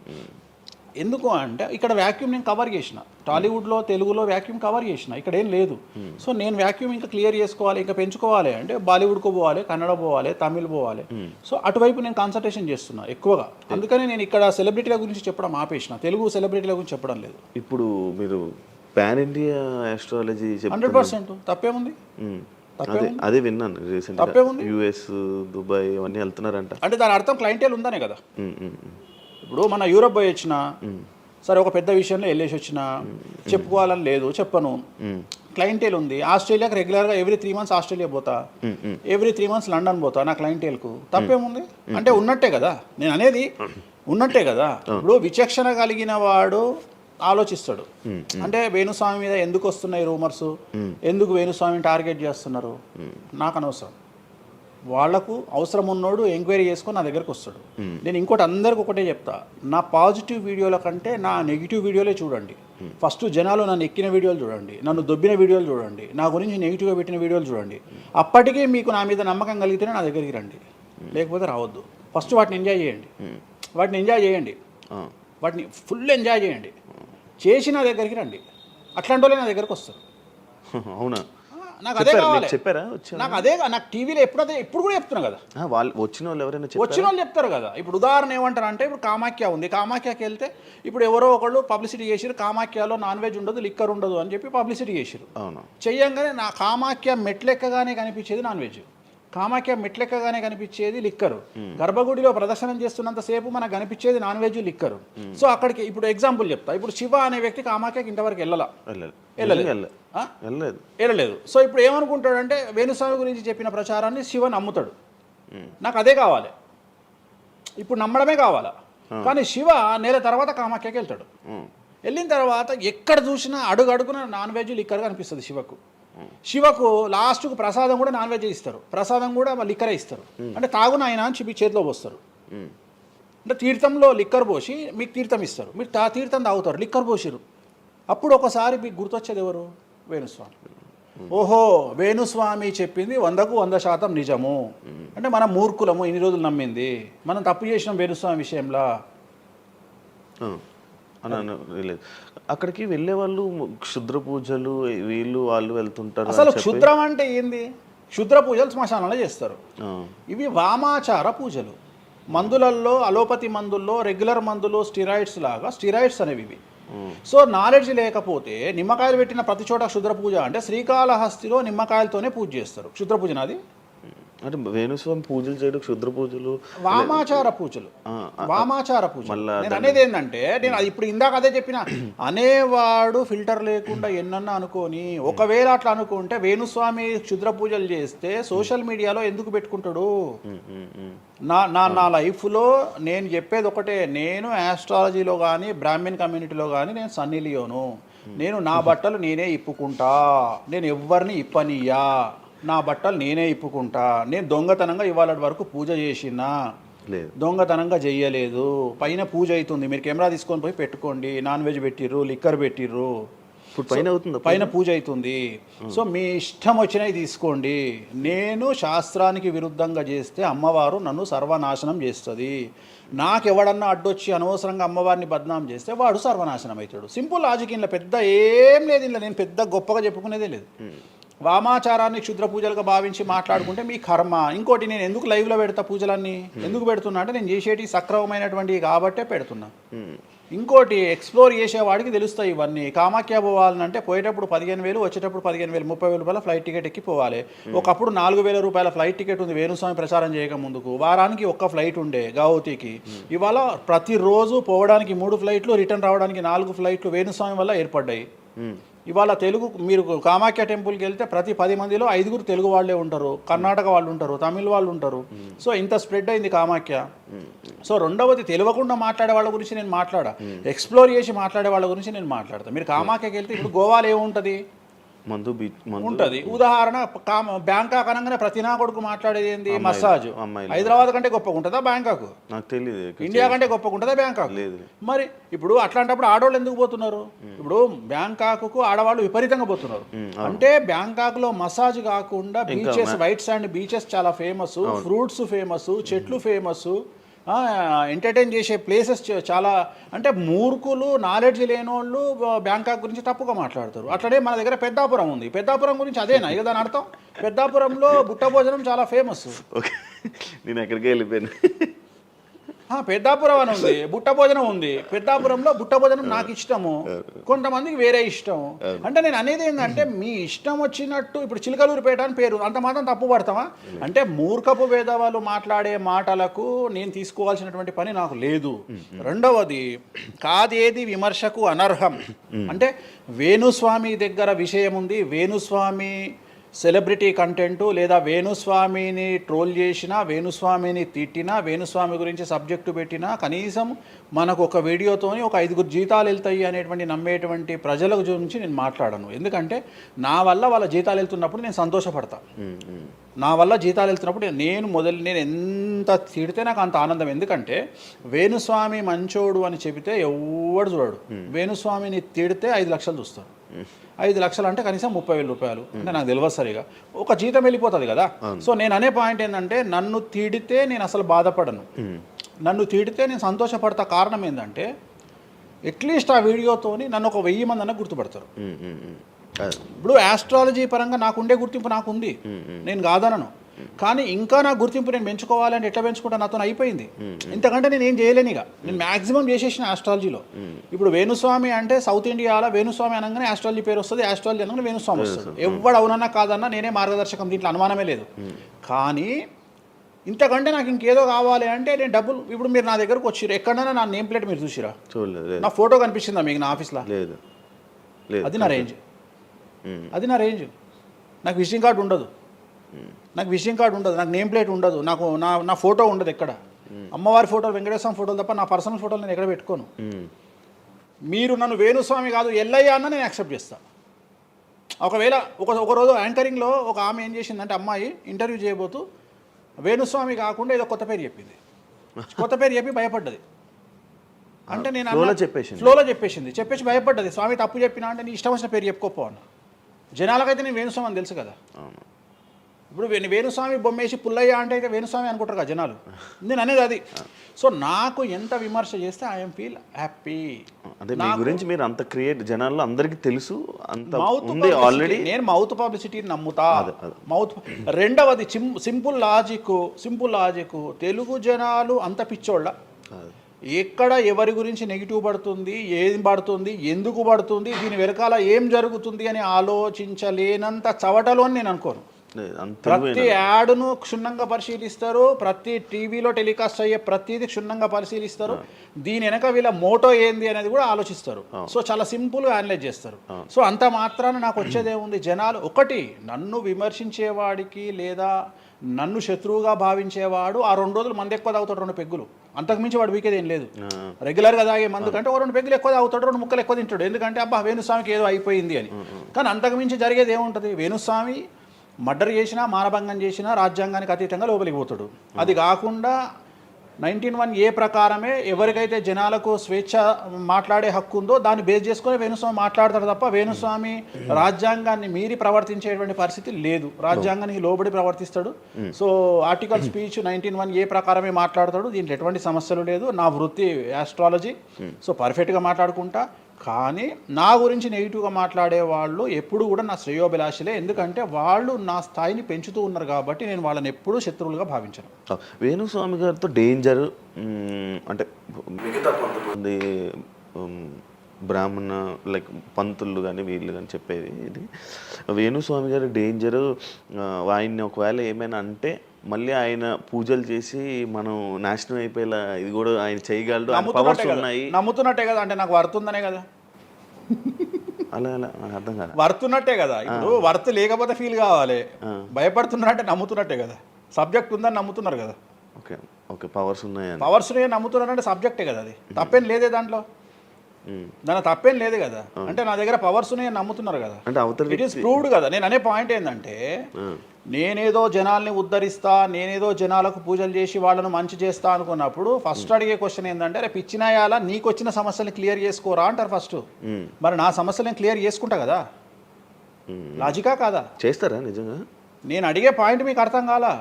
ఎందుకు అంటే ఇక్కడ వ్యాక్యూమ్ నేను కవర్ చేసిన, టాలీవుడ్లో తెలుగులో వ్యాక్యూమ్ కవర్ చేసిన, ఇక్కడ ఏం లేదు. సో నేను వ్యాక్యూమ్ ఇంకా క్లియర్ చేసుకోవాలి, ఇంకా పెంచుకోవాలి అంటే బాలీవుడ్కు పోవాలి, కన్నడ పోవాలి, తమిళ్ పోవాలి. సో అటువైపు నేను కాన్సన్ట్రేషన్ చేస్తున్నా ఎక్కువగా. అందుకని నేను ఇక్కడ సెలబ్రిటీల గురించి చెప్పడం ఆపేసిన, తెలుగు సెలబ్రిటీల గురించి చెప్పడం లేదు. ఇప్పుడు మీరు పాన్ ఇండియా ఆస్ట్రాలజీ 100% తప్పేముంది? అదే విన్నాను రీసెంట్. తప్పేముంది? US, దుబాయ్ అవన్నీ వెళ్తున్నారంట. అంటే దాని అర్థం క్లయింటేల్ ఉందనే కదా. ఇప్పుడు మన యూరప్ పోయి వచ్చిన సరే, ఒక పెద్ద విషయంలో వెళ్ళేసి వచ్చిన చెప్పుకోవాలని లేదు, చెప్పను. క్లయింటేల్ ఉంది. ఆస్ట్రేలియాకి రెగ్యులర్గా ఎవ్రీ 3 months ఆస్ట్రేలియా పోతా, ఎవ్రీ 3 months లండన్ పోతా నా క్లయింటేల్కు. తప్పేముంది? అంటే ఉన్నట్టే కదా, నేను అనేది ఉన్నట్టే కదా. ఇప్పుడు విచక్షణ కలిగిన వాడు ఆలోచిస్తాడు. అంటే వేణుస్వామి మీద ఎందుకు వస్తున్నాయి రూమర్స్, ఎందుకు వేణుస్వామిని టార్గెట్ చేస్తున్నారు, నాకు అనవసరం. వాళ్లకు అవసరం ఉన్నోడు ఎంక్వైరీ చేసుకొని నా దగ్గరకు వస్తాడు. నేను ఇంకోటి అందరికి ఒకటే చెప్తా, నా పాజిటివ్ వీడియోల కంటే నా నెగిటివ్ వీడియోలే చూడండి. ఫస్ట్ జనాలు నన్ను ఎక్కిన వీడియోలు చూడండి, నన్ను దొబ్బిన వీడియోలు చూడండి, నా గురించి నెగిటివ్గా పెట్టిన వీడియోలు చూడండి. అప్పటికే మీకు నా మీద నమ్మకం కలిగితేనే నా దగ్గరికి రండి, లేకపోతే రావద్దు. ఫస్ట్ వాటిని ఎంజాయ్ చేయండి, వాటిని ఫుల్ ఎంజాయ్ చేయండి, చేసి నా దగ్గరికి రండి. అట్లాంటి వాళ్ళే నా దగ్గరకు వస్తారు. అవునా? నాకు అదే కావాలి. చెప్పారా? నాకు అదే, నాకు టీవీలో ఎప్పుడు కూడా చెప్తున్నా కదా. వాళ్ళు వచ్చిన వాళ్ళు ఎవరైనా వచ్చిన వాళ్ళు చెప్తారు కదా. ఇప్పుడు ఉదాహరణ ఏమంటారు అంటే, ఇప్పుడు కామాఖ్య ఉంది, కామాఖ్యకి వెళ్తే ఇప్పుడు ఎవరో ఒకళ్ళు పబ్లిసిటీ చేసిరు, కామాఖ్యలో నాన్ వెజ్ ఉండదు, లిక్కర్ ఉండదు అని చెప్పి పబ్లిసిటీ చేసిరు. అవును. చెయ్యంగానే నా కామాఖ్య మెట్లెక్కగానే కనిపించేది నాన్ వెజ్, కామాఖ్య మెట్లెక్కగానే కనిపించేది లిక్కరు, గర్భగుడిలో ప్రదర్శనం చేస్తున్నంతసేపు మనకు కనిపించేది నాన్ వెజ్, లిక్కరు. సో అక్కడికి ఇప్పుడు ఎగ్జాంపుల్ చెప్తా. ఇప్పుడు శివ అనే వ్యక్తి కామాఖ్యకి ఇంతవరకు వెళ్ళలేదు. సో ఇప్పుడు ఏమనుకుంటాడంటే వేణుస్వామి గురించి చెప్పిన ప్రచారాన్ని శివ నమ్ముతాడు. నాకు అదే కావాలి, ఇప్పుడు నమ్మడమే కావాలా. కానీ శివ నెల తర్వాత కామాఖ్యకి వెళ్తాడు. వెళ్ళిన తర్వాత ఎక్కడ చూసినా అడుగున నాన్ వెజ్, లిక్కర్ కనిపిస్తుంది శివకు. శివకు లాస్ట్కు ప్రసాదం కూడా నాన్ వెజ్ ఇస్తారు, ప్రసాదం కూడా లిక్కరే ఇస్తారు. అంటే తాగున ఆయన అని చెప్పి చేతిలో పోస్తారు. అంటే తీర్థంలో లిక్కర్ పోసి మీకు తీర్థం ఇస్తారు, మీరు తీర్థం తాగుతారు, లిక్కర్ పోసిరు. అప్పుడు ఒకసారి మీకు గుర్తొచ్చేది ఎవరు? వేణుస్వామి. ఓహో, వేణుస్వామి చెప్పింది 100కు 100% నిజము. అంటే మనం మూర్ఖులము, ఇన్ని రోజులు నమ్మింది, మనం తప్పు చేసినాం వేణుస్వామి విషయంలో అని లేదు. అక్కడికి వెళ్ళే వాళ్ళు క్షుద్ర పూజలు వీళ్ళు వాళ్ళు వెళ్తుంటారు. అసలు క్షుద్రం అంటే ఏంది? క్షుద్ర పూజలు శ్మశానంలో చేస్తారు. ఇవి వామాచార పూజలు. మందులలో, అలోపతి మందుల్లో రెగ్యులర్ మందులు స్టిరాయిడ్స్ లాగా స్టిరాయిడ్స్ అనేవి ఇవి. సో నాలెడ్జ్ లేకపోతే నిమ్మకాయలు పెట్టిన ప్రతి చోట క్షుద్ర పూజ అంటే శ్రీకాళహస్తిలో నిమ్మకాయలతోనే పూజ చేస్తారు. క్షుద్ర పూజ నాది అంటే వేణుస్వామి పూజలు చేయడం క్షుద్ర పూజలు, వామాచార పూజలు. వామాచార పూజలు నేను అనేది ఏంటంటే, నేను అది ఇప్పుడు ఇందాక అదే చెప్పిన, అనేవాడు ఫిల్టర్ లేకుండా ఎన్నన్నా అనుకొని, ఒకవేళ అట్లా అనుకుంటే వేణుస్వామి క్షుద్ర పూజలు చేస్తే సోషల్ మీడియాలో ఎందుకు పెట్టుకుంటాడు? నా లైఫ్లో నేను చెప్పేది ఒకటే, నేను ఆస్ట్రాలజీలో కానీ బ్రాహ్మణ్ కమ్యూనిటీలో కానీ నేను సన్నీ లియోను. నేను నా బట్టలు నేనే ఇప్పుకుంటా, నేను ఎవరిని ఇప్పనియా, నా బట్టలు నేనే ఇప్పుకుంటా. నేను దొంగతనంగా ఇవాళ వరకు పూజ చేసినా, దొంగతనంగా చెయ్యలేదు. పైన పూజ అవుతుంది, మీరు కెమెరా తీసుకొని పోయి పెట్టుకోండి. నాన్ వెజ్ పెట్టిర్రు, లిక్కర్ పెట్టిర్రు, పైన పూజ అవుతుంది. సో మీ ఇష్టం వచ్చినవి తీసుకోండి. నేను శాస్త్రానికి విరుద్ధంగా చేస్తే అమ్మవారు నన్ను సర్వనాశనం చేస్తుంది. నాకెవడన్నా అడ్డొచ్చి అనవసరంగా అమ్మవారిని బద్నాం చేస్తే వాడు సర్వనాశనం అవుతాడు. Simple logic. ఇంట్లో పెద్ద ఏం లేదు, ఇంట్లో నేను పెద్ద గొప్పగా చెప్పుకునేదే లేదు. వామాచారాన్ని క్షుద్ర పూజలుగా భావించి మాట్లాడుకుంటే మీ కర్మ. ఇంకోటి, నేను ఎందుకు లైవ్లో పెడతా పూజలన్నీ? ఎందుకు పెడుతున్నా అంటే, నేను చేసేటి సక్రమమైనటువంటివి కాబట్టే పెడుతున్నా. ఇంకోటి, ఎక్స్ప్లోర్ చేసేవాడికి తెలుస్తాయి ఇవన్నీ. కామాఖ్య పోవాలంటే పోయేటప్పుడు 15,000, వచ్చేటప్పుడు 15,000, 30,000 రూపాయల ఫ్లైట్ టికెట్ ఎక్కి పోవాలి. ఒకప్పుడు 4,000 రూపాయల ఫ్లైట్ టికెట్ ఉంది వేణుస్వామి ప్రచారం చేయక ముందుకు. వారానికి ఒక్క ఫ్లైట్ ఉండే గౌహతికి. ఇవాళ ప్రతిరోజు పోవడానికి 3 ఫ్లైట్లు, రిటర్న్ రావడానికి 4 ఫ్లైట్లు వేణుస్వామి వల్ల ఏర్పడ్డాయి. ఇవాళ తెలుగు, మీరు కామాఖ్య టెంపుల్కి వెళ్తే ప్రతి 10 మందిలో 5 తెలుగు వాళ్ళే ఉంటారు, కర్ణాటక వాళ్ళు ఉంటారు, తమిళ వాళ్ళు ఉంటారు. సో ఇంత స్ప్రెడ్ అయింది కామాఖ్య. సో రెండవది, తెలియకుండా మాట్లాడే వాళ్ళ గురించి నేను మాట్లాడా, ఎక్స్ప్లోర్ చేసి మాట్లాడే వాళ్ళ గురించి నేను మాట్లాడతాను. మీరు కామాఖ్యకి వెళ్తే ఇప్పుడు గోవాలో ఏముంటుంది? మందు ఉంటుంది. ఉదాహరణ, బ్యాంకాక్ అనగానే ప్రతి నా కొడుకు మాట్లాడేది ఏంది? మసాజ్. హైదరాబాద్ కంటే గొప్పగా ఉంటుందా బ్యాంకాక్? నాకు తెలియదు. ఇండియా కంటే గొప్పగా ఉంటుందా బ్యాంకాక్? మరి ఇప్పుడు అట్లాంటప్పుడు ఆడవాళ్ళు ఎందుకు పోతున్నారు? ఇప్పుడు బ్యాంకాక్కు ఆడవాళ్ళు విపరీతంగా పోతున్నారు. అంటే బ్యాంకాక్లో మసాజ్ కాకుండా బీచెస్, వైట్ శాండ్ బీచెస్ చాలా ఫేమస్, ఫ్రూట్స్ ఫేమస్, చెట్లు ఫేమస్, ఎంటర్టైన్ చేసే ప్లేసెస్ చాలా. అంటే మూర్ఖులు, నాలెడ్జ్ లేని వాళ్ళు బ్యాంకాక్ గురించి తప్పుగా మాట్లాడతారు. అట్లనే మన దగ్గర పెద్దాపురం ఉంది. పెద్దాపురం గురించి అదేనా ఇక దాని అర్థం? పెద్దాపురంలో బుట్ట భోజనం చాలా ఫేమస్. నేను ఎక్కడికి వెళ్ళిపోయాను. పెద్దాపురం అని ఉంది, బుట్ట భోజనం ఉంది. పెద్దాపురంలో బుట్ట భోజనం నాకు ఇష్టము, కొంతమందికి వేరే ఇష్టం. అంటే నేను అనేది ఏంటంటే, మీ ఇష్టం వచ్చినట్టు. ఇప్పుడు చిలకలూరుపేట అని పేరు, అంత మాత్రం తప్పు పడతామా? అంటే మూర్ఖపు వేదవాళ్ళు మాట్లాడే మాటలకు నేను తీసుకోవాల్సినటువంటి పని నాకు లేదు. రెండవది, కాదేది విమర్శకు అనర్హం. అంటే వేణుస్వామి దగ్గర విషయం ఉంది, వేణుస్వామి సెలబ్రిటీ కంటెంటు, లేదా వేణుస్వామిని ట్రోల్ చేసినా, వేణుస్వామిని తిట్టినా, వేణుస్వామి గురించి సబ్జెక్టు పెట్టినా, కనీసం మనకు ఒక వీడియోతోని ఒక 5 జీతాలు వెళ్తాయి అనేటువంటి నమ్మేటువంటి ప్రజల గురించి నేను మాట్లాడను. ఎందుకంటే నా వల్ల వాళ్ళ జీతాలు వెళ్తున్నప్పుడు నేను సంతోషపడతా. నా వల్ల జీతాలు వెళ్తున్నప్పుడు నేను ఎంత తిడితే నాకు అంత ఆనందం. ఎందుకంటే వేణుస్వామి మంచోడు అని చెబితే ఎవడు చూడడు. వేణుస్వామిని తిడితే 5 లక్షలు చూస్తారు. 5 లక్షలు అంటే కనీసం 30,000 రూపాయలు. అంటే నాకు తెలియదు సరిగా, ఒక జీతం వెళ్ళిపోతుంది కదా. సో నేను అనే పాయింట్ ఏంటంటే, నన్ను తిడితే నేను అసలు బాధపడను, నన్ను తిడితే నేను సంతోషపడతా. కారణం ఏంటంటే, అట్లీస్ట్ ఆ వీడియోతోని నన్ను ఒక 1000 మంది అన్న గుర్తుపడతారు. ఇప్పుడు ఆస్ట్రాలజీ పరంగా నాకుండే గుర్తింపు నాకుంది, నేను కాదనను. కానీ ఇంకా నా గుర్తింపు నేను పెంచుకోవాలంటే ఎట్లా పెంచుకుంటా? నాతో అయిపోయింది. ఇంతకంటే నేను ఏం చేయలేను. ఇక నేను మ్యాక్సిమం చేసేసిన ఆస్ట్రాలజీలో. ఇప్పుడు వేణుస్వామి అంటే సౌత్ ఇండియాలో వేణుస్వామి అనగానే ఆస్ట్రాలజీ పేరు వస్తుంది, ఆస్ట్రాలజీ అనగానే వేణుస్వామి వస్తుంది. ఎవడు అవునన్నా కాదన్నా నేనే మార్గదర్శకం, దీంట్లో అనుమానమే లేదు. కానీ ఇంతకంటే నాకు ఇంకేదో కావాలి అంటే నేను డబ్బులు. ఇప్పుడు మీరు నా దగ్గరకు వచ్చిర్రు, ఎక్కడైనా నా నేమ్ ప్లేట్ మీరు చూసిరా? నా ఫోటో కనిపిస్తుందా మీకు నా ఆఫీస్లో? అది నా రేంజ్, అది నా రేంజ్. నాకు విజిటింగ్ కార్డు ఉండదు, నాకు నేమ్ ప్లేట్ ఉండదు, నాకు నా ఫోటో ఉండదు ఎక్కడ. అమ్మవారి ఫోటోలు, వెంకటేశ్వర ఫోటోలు తప్ప నా పర్సనల్ ఫోటోలు నేను ఎక్కడ పెట్టుకోను. మీరు నన్ను వేణుస్వామి కాదు ఎల్లయ్య అన్న నేను యాక్సెప్ట్ చేస్తాను. ఒకవేళ ఒక రోజు యాంకరింగ్లో ఒక ఆమె ఏం చేసిందంటే అమ్మాయి ఇంటర్వ్యూ చేయబోతూ వేణుస్వామి కాకుండా ఏదో కొత్త పేరు చెప్పింది. కొత్త పేరు చెప్పి భయపడ్డది. అంటే నేను ఫ్లోలో చెప్పేసి భయపడ్డది. స్వామి తప్పు చెప్పినా అంటే నీ ఇష్టం వచ్చిన పేరు చెప్పుకోపో అన్న. జనాలకైతే నేను వేణుస్వామి అని తెలుసు కదా. ఇప్పుడు వేణుస్వామి బొమ్మేసి పుల్లయ్య అంటే అయితే వేణుస్వామి అనుకుంటారు కదా జనాలు. నేను అనేది అది. సో నాకు ఎంత విమర్శ చేస్తే ఐఎమ్ ఫీల్ హ్యాపీ. అంటే మీ గురించి మీరు అంత క్రియేట్ జనాల్లో అందరికీ తెలుసు, అంత ఉంది ఆల్రెడీ. నేను మౌత్ పబ్లిసిటీని నమ్ముతా. మౌత్ రెండవది సింపుల్ లాజిక్. తెలుగు జనాలు అంత పిచ్చోళ్ళ. ఎక్కడ ఎవరి గురించి నెగిటివ్ పడుతుంది, ఏం పడుతుంది, ఎందుకు పడుతుంది, దీని వెనకాల ఏం జరుగుతుంది అని ఆలోచించలేనంత చవటలో నేను అనుకోను. ప్రతి యాడ్ను క్షుణ్ణంగా పరిశీలిస్తారు, ప్రతి టీవీలో టెలికాస్ట్ అయ్యే ప్రతిదీ క్షుణ్ణంగా పరిశీలిస్తారు, దీని వెనక వీళ్ళ మోటో ఏంది అనేది కూడా ఆలోచిస్తారు. సో చాలా సింపుల్గా అనలైజ్ చేస్తారు. సో అంత మాత్రాన నాకు వచ్చేదేముంది, జనాలు ఒకటి నన్ను విమర్శించేవాడికి లేదా నన్ను శత్రువుగా భావించేవాడు ఆ 2 రోజులు మందు ఎక్కువ తాగుతాడు, 2 పెగ్గులు, అంతకుమించి వాడు వీకేది ఏం లేదు. రెగ్యులర్గా తాగే మందు కంటే 2 పెగ్గులు ఎక్కువ తాగుతాడు, 2 ముక్కలు ఎక్కువ తింటాడు, ఎందుకంటే అబ్బా వేణుస్వామికి ఏదో అయిపోయింది అని. కానీ అంతకుమించి జరిగేది ఏముంటుంది, వేణుస్వామి మర్డర్ చేసినా మానభంగం చేసినా రాజ్యాంగానికి అతీతంగా లోపలికి పోతాడు. అది కాకుండా 19(1) ప్రకారమే ఎవరికైతే జనాలకు స్వేచ్ఛ మాట్లాడే హక్కు ఉందో దాన్ని బేస్ చేసుకొని వేణుస్వామి మాట్లాడతాడు తప్ప వేణుస్వామి రాజ్యాంగాన్ని మీరి ప్రవర్తించేటువంటి పరిస్థితి లేదు. రాజ్యాంగానికి లోబడి ప్రవర్తిస్తాడు. సో ఆర్టికల్ స్పీచ్ 19(1) ప్రకారమే మాట్లాడతాడు. దీంట్లో ఎటువంటి సమస్యలు లేదు. నా వృత్తి ఆస్ట్రాలజీ. సో పర్ఫెక్ట్గా మాట్లాడుకుంటా. కానీ నా గురించి నెగిటివ్గా మాట్లాడే వాళ్ళు ఎప్పుడు కూడా నా శ్రేయోభిలాషలే, ఎందుకంటే వాళ్ళు నా స్థాయిని పెంచుతూ ఉన్నారు కాబట్టి నేను వాళ్ళని ఎప్పుడూ శత్రువులుగా భావించను. వేణుస్వామి గారితో డేంజర్ అంటే మిగతా కొంతమంది బ్రాహ్మణ లైక్ పంతులు కానీ వీళ్ళు కానీ చెప్పేది ఇది, వేణుస్వామి గారి డేంజరు ఆయన్ని ఒకవేళ ఏమైనా అంటే మళ్ళీ ఆయన పూజలు చేసి మనం నాశనం అయిపోయేలా ఇది కూడా ఆయన చేయగలడు, పవర్స్ ఉన్నాయి. నమ్ముతున్నట్టే కదా, అంటే నాకు వర్తుందనే కదా. అలా నాకు అర్థం కాదు. వర్తున్నట్టే కదా. ఇప్పుడు వర్త్ లేకపోతే ఫీల్ కావాలి. భయపడుతున్నారంటే నమ్ముతున్నట్టే కదా. సబ్జెక్ట్ ఉందని నమ్ముతున్నారు కదా. ఓకే ఓకే, పవర్స్ ఉన్నాయి, పవర్స్ నమ్ముతున్నారంటే సబ్జెక్టే కదా. అది తప్పేం లేదే దాంట్లో, దాని తప్పేం లేదు కదా. అంటే నా దగ్గర పవర్స్ ఉన్నాయని నమ్ముతున్నారు కదా, ఇట్ ఈస్ ప్రూవ్డ్ కదా. నేను అనే పాయింట్ ఏంటంటే నేనేదో జనాల్ని ఉద్ధరిస్తా, నేనేదో జనాలకు పూజలు చేసి వాళ్ళను మంచి చేస్తా అనుకున్నప్పుడు ఫస్ట్ అడిగే క్వశ్చన్ ఏంటంటే రేపు ఇచ్చినాయాలా నీకు వచ్చిన సమస్యల్ని క్లియర్ చేసుకోరా అంటారు ఫస్ట్. మరి నా సమస్యలను క్లియర్ చేసుకుంటా కదా. లాజికా కాదా? చేస్తారా నిజంగా? నేను అడిగే పాయింట్ మీకు అర్థం కాలా?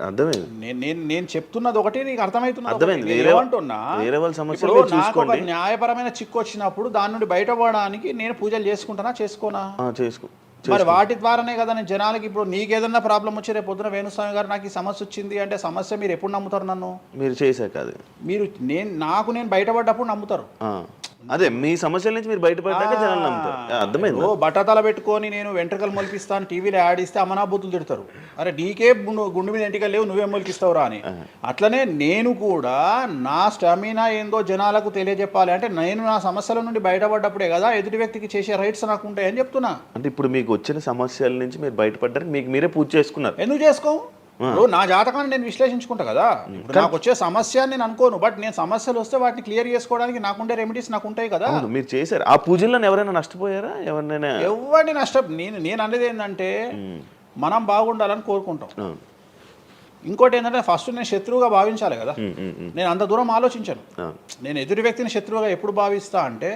అర్థమైంది. నేను చెప్తున్నది ఒకటి, నీకు అర్థమవుతున్నది. నాకు ఒక న్యాయపరమైన చిక్కు వచ్చినప్పుడు దాని నుండి బయటపడడానికి నేను పూజలు చేసుకుంటానా చేసుకోనా? మరి వాటి ద్వారానే కదా నేను జనాలకి. ఇప్పుడు నీకేదన్నా ప్రాబ్లం వచ్చి రేపు పొద్దున వేణుస్వామి గారు నాకు ఈ సమస్య వచ్చింది అంటే సమస్య మీరు ఎప్పుడు నమ్ముతారు? నన్ను మీరు చేశాక అది మీరు నేను బయటపడ్డప్పుడు నమ్ముతారు. అదే మీ సమస్యల నుంచి మీరు బయటపడ్డాక జనాలు నమ్ముతారు. అర్థమైంది. బట్టతల పెట్టుకొని నేను వెంట్రుకలు మొలిపిస్తాను టీవీలో యాడ్ ఇస్తే అమనాబూతులు తిడతారు. అరే నీకే గుండు మీద ఎంటికలు లేవు, నువ్వేం మొలికిస్తావురా అని. అట్లనే నేను కూడా నా స్టామినా ఏందో జనాలకు తెలియజెప్పాలి అంటే నేను నా సమస్యల నుండి బయటపడ్డప్పుడే కదా ఎదుటి వ్యక్తికి చేసే రైట్స్ నాకు ఉంటాయని చెప్తున్నా. అంటే ఇప్పుడు మీకు వచ్చిన సమస్యల నుంచి మీరు బయటపడ్డారు, మీకు మీరే పూజ చేసుకున్నారు. ఎందుకు చేసుకో? నా జాతకాన్ని నేను విశ్లేషించుకుంటా కదా. నాకు వచ్చే సమస్య నేను అనుకోను, బట్ నేను సమస్యలు వస్తే వాటిని క్లియర్ చేసుకోవడానికి నాకుండే రెమెడీస్ నాకు ఉంటాయి కదా. మీరు చేశారు ఆ పూజల్లో ఎవరైనా నష్టపోయారా? ఎవరిని నేను అనేది ఏంటంటే మనం బాగుండాలని కోరుకుంటాం. ఇంకోటి ఏంటంటే ఫస్ట్ నేను శత్రువుగా భావించాలి కదా. నేను అంత దూరం ఆలోచించాను. నేను ఎదుటి వ్యక్తిని శత్రువుగా ఎప్పుడు భావిస్తా అంటే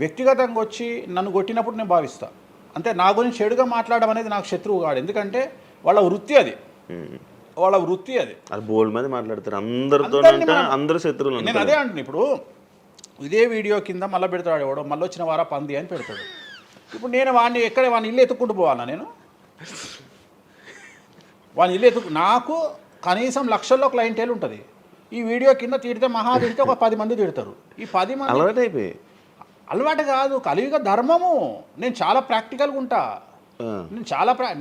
వ్యక్తిగతంగా వచ్చి నన్ను కొట్టినప్పుడు నేను భావిస్తా. అంటే నా గురించి చెడుగా మాట్లాడడం అనేది నాకు శత్రువు కాదు, ఎందుకంటే వాళ్ళ వృత్తి అది. బోల్డ్ మంది మాట్లాడతారు అందరితో, అందరూ శత్రువులు. నేను అదే అంటున్నా. ఇప్పుడు ఇదే వీడియో కింద మళ్ళీ పెడతాడు ఎవడో, మళ్ళీ వచ్చిన వారా పంది అని పెడతాడు. ఇప్పుడు నేను వాడిని ఇల్లు ఎత్తుక్కుంటూ పోవాలా? నేను వాడిని ఇల్లు నాకు కనీసం లక్షల్లో క్లయింటేల్ ఉంటుంది. ఈ వీడియో కింద తిడితే తిడితే ఒక 10 మంది తిడతారు. ఈ 10 మంది అలవాటు కాదు, కలియుగ ధర్మము. నేను చాలా ప్రాక్టికల్గా ఉంటా.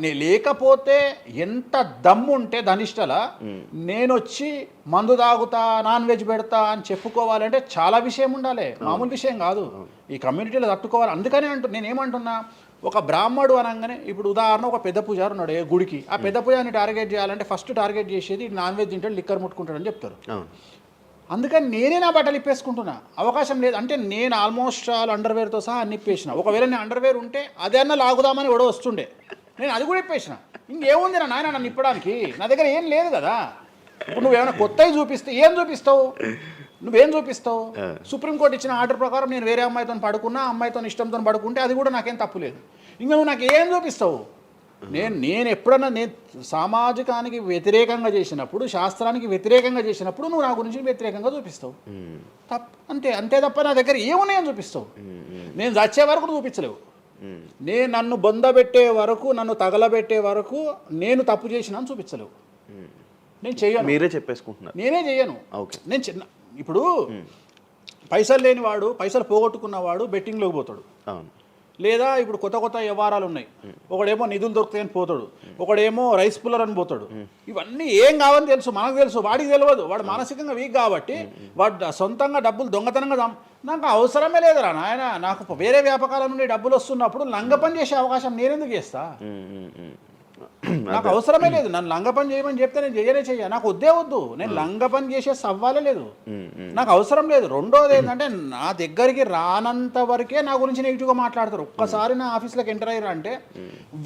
నేను లేకపోతే ఎంత దమ్ము ఉంటే ధనిష్టలా నేను వచ్చి మందు తాగుతా, నాన్ వెజ్ పెడతా అని చెప్పుకోవాలంటే చాలా విషయం ఉండాలి, మామూలు విషయం కాదు. ఈ కమ్యూనిటీలో తట్టుకోవాలి. అందుకనే నేనేమంటున్నా, ఒక బ్రాహ్మడు అనగానే ఇప్పుడు ఉదాహరణ ఒక పెద్ద పూజారు ఉన్నాడు గుడికి. ఆ పెద్ద పూజారిని టార్గెట్ చేయాలంటే ఫస్ట్ టార్గెట్ చేసేది నాన్ వెజ్ తింటాడు, లిక్కర్ ముట్టుకుంటాడు అని చెప్తారు. అందుకని నేనే నా బట్టలు ఇప్పేసుకుంటున్నా. అవకాశం లేదు అంటే నేను ఆల్మోస్ట్ ఆల్ అండర్వేర్తో సహా అన్ని ఇప్పేసిన. ఒకవేళ నేను అండర్వేర్ ఉంటే అదన్నా లాగుదామని కూడా వస్తుండే, నేను అది కూడా ఇప్పేసిన. ఇంకేముంది నా నాయన నన్ను ఇప్పడానికి? నా దగ్గర ఏం లేదు కదా. ఇప్పుడు నువ్వేమైనా కొత్తవి చూపిస్తే ఏం చూపిస్తావు? నువ్వేం చూపిస్తావు? సుప్రీంకోర్టు ఇచ్చిన ఆర్డర్ ప్రకారం నేను వేరే అమ్మాయితో పడుకున్నా, అమ్మాయితో ఇష్టంతో పడుకుంటే అది కూడా నాకేం తప్పు లేదు. ఇంకా నువ్వు నాకు ఏం చూపిస్తావు? నేను ఎప్పుడన్నా నేను సామాజికానికి వ్యతిరేకంగా చేసినప్పుడు, శాస్త్రానికి వ్యతిరేకంగా చేసినప్పుడు నువ్వు నా గురించి వ్యతిరేకంగా చూపిస్తావు. అంతే తప్ప నా దగ్గర ఏమున్నాయని చూపిస్తావు? నేను చచ్చే వరకు నువ్వు చూపించలేవు. నేను నన్ను బొందబెట్టే వరకు, నన్ను తగలబెట్టే వరకు నేను తప్పు చేసినా అని చూపించలేవు. నేను చెయ్యను. మీరే చెప్పేసుకుంటున్నారు. నేనే చెయ్యను. నేను ఇప్పుడు పైసలు లేనివాడు, పైసలు పోగొట్టుకున్నవాడు బెట్టింగ్లోకి పోతాడు. అవును. లేదా ఇప్పుడు కొత్త వ్యవహారాలు ఉన్నాయి. ఒకడేమో నిధులు దొరుకుతాయని పోతాడు, ఒకడేమో రైస్ పుల్లర్ అని పోతాడు. ఇవన్నీ ఏం కావని తెలుసు, మనకు తెలుసు, వాడికి తెలియదు. వాడు మానసికంగా వీక్ కాబట్టి వాడు సొంతంగా డబ్బులు దొంగతనంగా నాకు అవసరమే లేదురా నాయన. నాకు వేరే వ్యాపకాల నుండి డబ్బులు వస్తున్నప్పుడు లంగ పని చేసే అవకాశం నేనెందుకు చేస్తా? నాకు అవసరమే లేదు. నన్ను లంగ పని చేయమని చెప్తే నేను చెయ్య. నాకు వద్దు. నేను లంగ పని చేసే సవ్వాలే లేదు. నాకు అవసరం లేదు. రెండోది ఏంటంటే నా దగ్గరికి రానంత వరకే నా గురించి నెగిటివ్గా మాట్లాడతారు. ఒక్కసారి నా ఆఫీస్లోకి ఎంటర్ అయ్యారు అంటే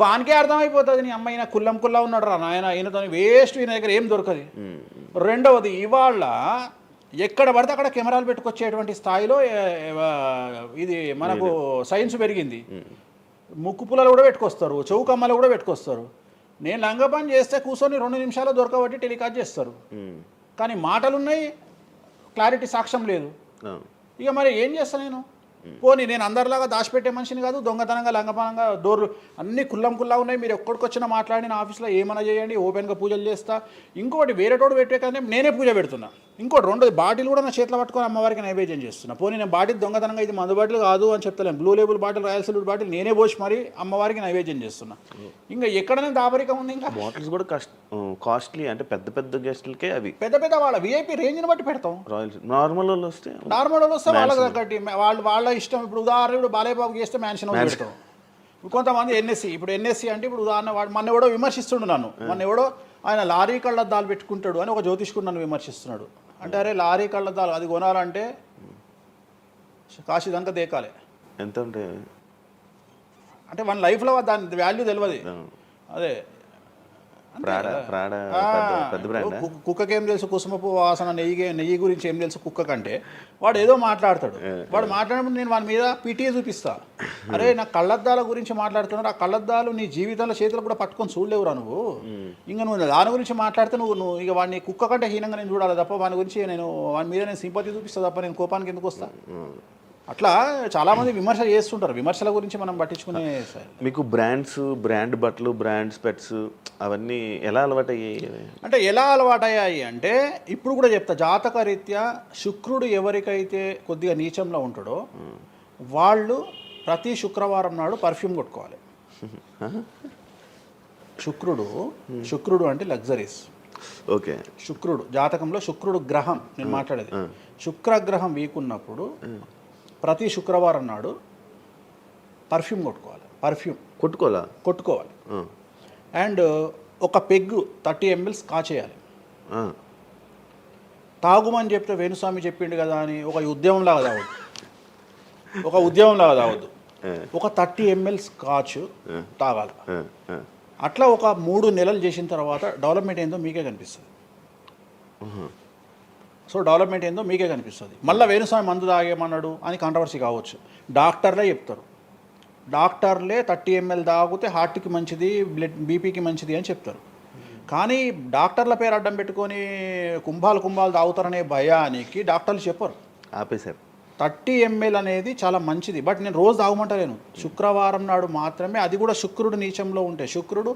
వానికే అర్థమైపోతుంది, నీ అమ్మాయి కుల్లా ఉన్నాడు రా నాయన, ఈయనతో వేస్ట్, ఈయన దగ్గర ఏం దొరకదు. రెండవది, ఇవాళ ఎక్కడ పడితే అక్కడ కెమెరాలు పెట్టుకొచ్చేటువంటి స్థాయిలో ఇది మనకు సైన్స్ పెరిగింది. ముక్కు పుల్లలు కూడా పెట్టుకొస్తారు, చౌకమ్మలు కూడా పెట్టుకొస్తారు. నేను లంగ పని చేస్తే కూర్చొని 2 నిమిషాలు దొరకబట్టి టెలికాస్ట్ చేస్తారు. కానీ మాటలున్నాయి, క్లారిటీ, సాక్ష్యం లేదు. ఇక మరి ఏం చేస్తాను నేను? పోనీ నేను అందరిలాగా దాచిపెట్టే మనిషిని కాదు, దొంగతనంగా లంగపనంగా డోర్లు అన్నీ కుల్లా ఉన్నాయి. మీరు ఎక్కడికొచ్చినా మాట్లాడి నా ఆఫీస్లో ఏమైనా చేయండి, ఓపెన్గా పూజలు చేస్తా. ఇంకోటి వేరేటోడు పెట్టే కానీ నేనే పూజ పెడుతున్నా. ఇంకోటి రెండోది, బాటిల్ కూడా నా చేతిలో పట్టుకొని అమ్మవారికి నైవేద్యం చేస్తున్నా. పోనీ నేను బాటిల్ దొంగతనంగా ఇది మందు బాటిల్ కాదు అని చెప్తలేను. Blue label bottle, royal salute bottle నేనే పోసి మరి అమ్మవారికి నైవేద్యం చేస్తున్నా. ఇంకా ఎక్కడ నేను దాపరికం ఉంది? ఇంకా బాటిల్స్ కూడా కాస్ట్లీ, అంటే పెద్ద గెస్టులకే అవి పెద్ద వాళ్ళ విఐపి రేంజ్ని బట్టి పెడతాం. నార్మల్ వాళ్ళు వస్తే వాళ్ళకి తగ్గట్టి వాళ్ళ ఇష్టం. ఇప్పుడు ఉదాహరణ బాలేబాబు చేస్తే మ్యాన్షన్ పెడతాం. కొంతమంది ఎన్ఎస్సి అంటే ఇప్పుడు ఉదాహరణ మన ఎవడో విమర్శిస్తుండు నన్ను. మన ఎవడో ఆయన లారీ కళ్ళద్దాలు పెట్టుకుంటాడు అని ఒక జ్యోతిష్కుడు నన్ను విమర్శిస్తున్నాడు. అంటే అరే లారీ కళ్ళద్దాలు అది కొనాలంటే కాశీ దాకా దేకాలి. ఎంత అంటే మన లైఫ్లో దాని వాల్యూ తెలియదు. అదే కుక్కకేం తెలుసు కుసుమపు వాసన, నెయ్యి గురించి ఏం తెలుసు కుక్క కంటే? వాడు ఏదో మాట్లాడతాడు. వాడు మాట్లాడినప్పుడు నేను వాడి మీద పీటీఏ చూపిస్తా. అరే నా కళ్ళద్దాల గురించి మాట్లాడుతున్నాడు, ఆ కళ్ళద్దాలు నీ జీవితంలో చేతులు కూడా పట్టుకొని చూడలేవురా నువ్వు. ఇంకా నువ్వు దాని గురించి మాట్లాడితే నువ్వు ఇక వాడిని కుక్క కంటే హీనంగా నేను చూడాలి తప్ప వాని గురించి వాని మీద నేను సింపతి చూపిస్తా తప్ప నేను కోపానికి ఎందుకు వస్తా? అట్లా చాలామంది విమర్శ చేస్తుంటారు. విమర్శల గురించి మనం పట్టించుకునే. మీకు బ్రాండ్ బట్టలు, బ్రాండ్ స్పెట్స్ అవన్నీ ఎలా అలవాటయ్యాయి? అంటే ఎలా అలవాటయ్యాయి అంటే ఇప్పుడు కూడా చెప్తా, జాతక రీత్యా శుక్రుడు ఎవరికైతే కొద్దిగా నీచంలో ఉంటాడో వాళ్ళు ప్రతి శుక్రవారం నాడు పర్ఫ్యూమ్ కొట్టుకోవాలి. శుక్రుడు అంటే లగ్జరీస్. ఓకే. శుక్రుడు జాతకంలో శుక్రుడు గ్రహం నేను మాట్లాడేది. శుక్రగ్రహం వీక్ ఉన్నప్పుడు ప్రతి శుక్రవారం నాడు పర్ఫ్యూమ్ కొట్టుకోవాలి. అండ్ ఒక పెగ్గు 30 ml కాచేయాలి. తాగుమని చెప్తే వేణుస్వామి చెప్పిండు కదా అని ఒక ఉద్యమంలాగా తాగొద్దు. ఒక 30 ml స్కాచ్ తాగాలి. అట్లా ఒక 3 నెలలు చేసిన తర్వాత డెవలప్మెంట్ ఏందో మీకే కనిపిస్తుంది. డెవలప్మెంట్ ఏందో మీకే కనిపిస్తుంది. మళ్ళీ వేణుస్వామి మందు తాగేమన్నాడు అని కాంట్రవర్సీ కావచ్చు. డాక్టర్లే చెప్తారు. 30 ml తాగితే హార్ట్కి మంచిది, బీపీకి మంచిది అని చెప్తారు. కానీ డాక్టర్ల పేరు అడ్డం పెట్టుకొని కుంభాలు తాగుతారనే భయానికి డాక్టర్లు చెప్పరు, ఆపేశారు. 30 ml అనేది చాలా మంచిది. బట్ నేను రోజు తాగమంటలేను. శుక్రవారం నాడు మాత్రమే. అది కూడా శుక్రుడు నీచంలో ఉంటే, శుక్రుడు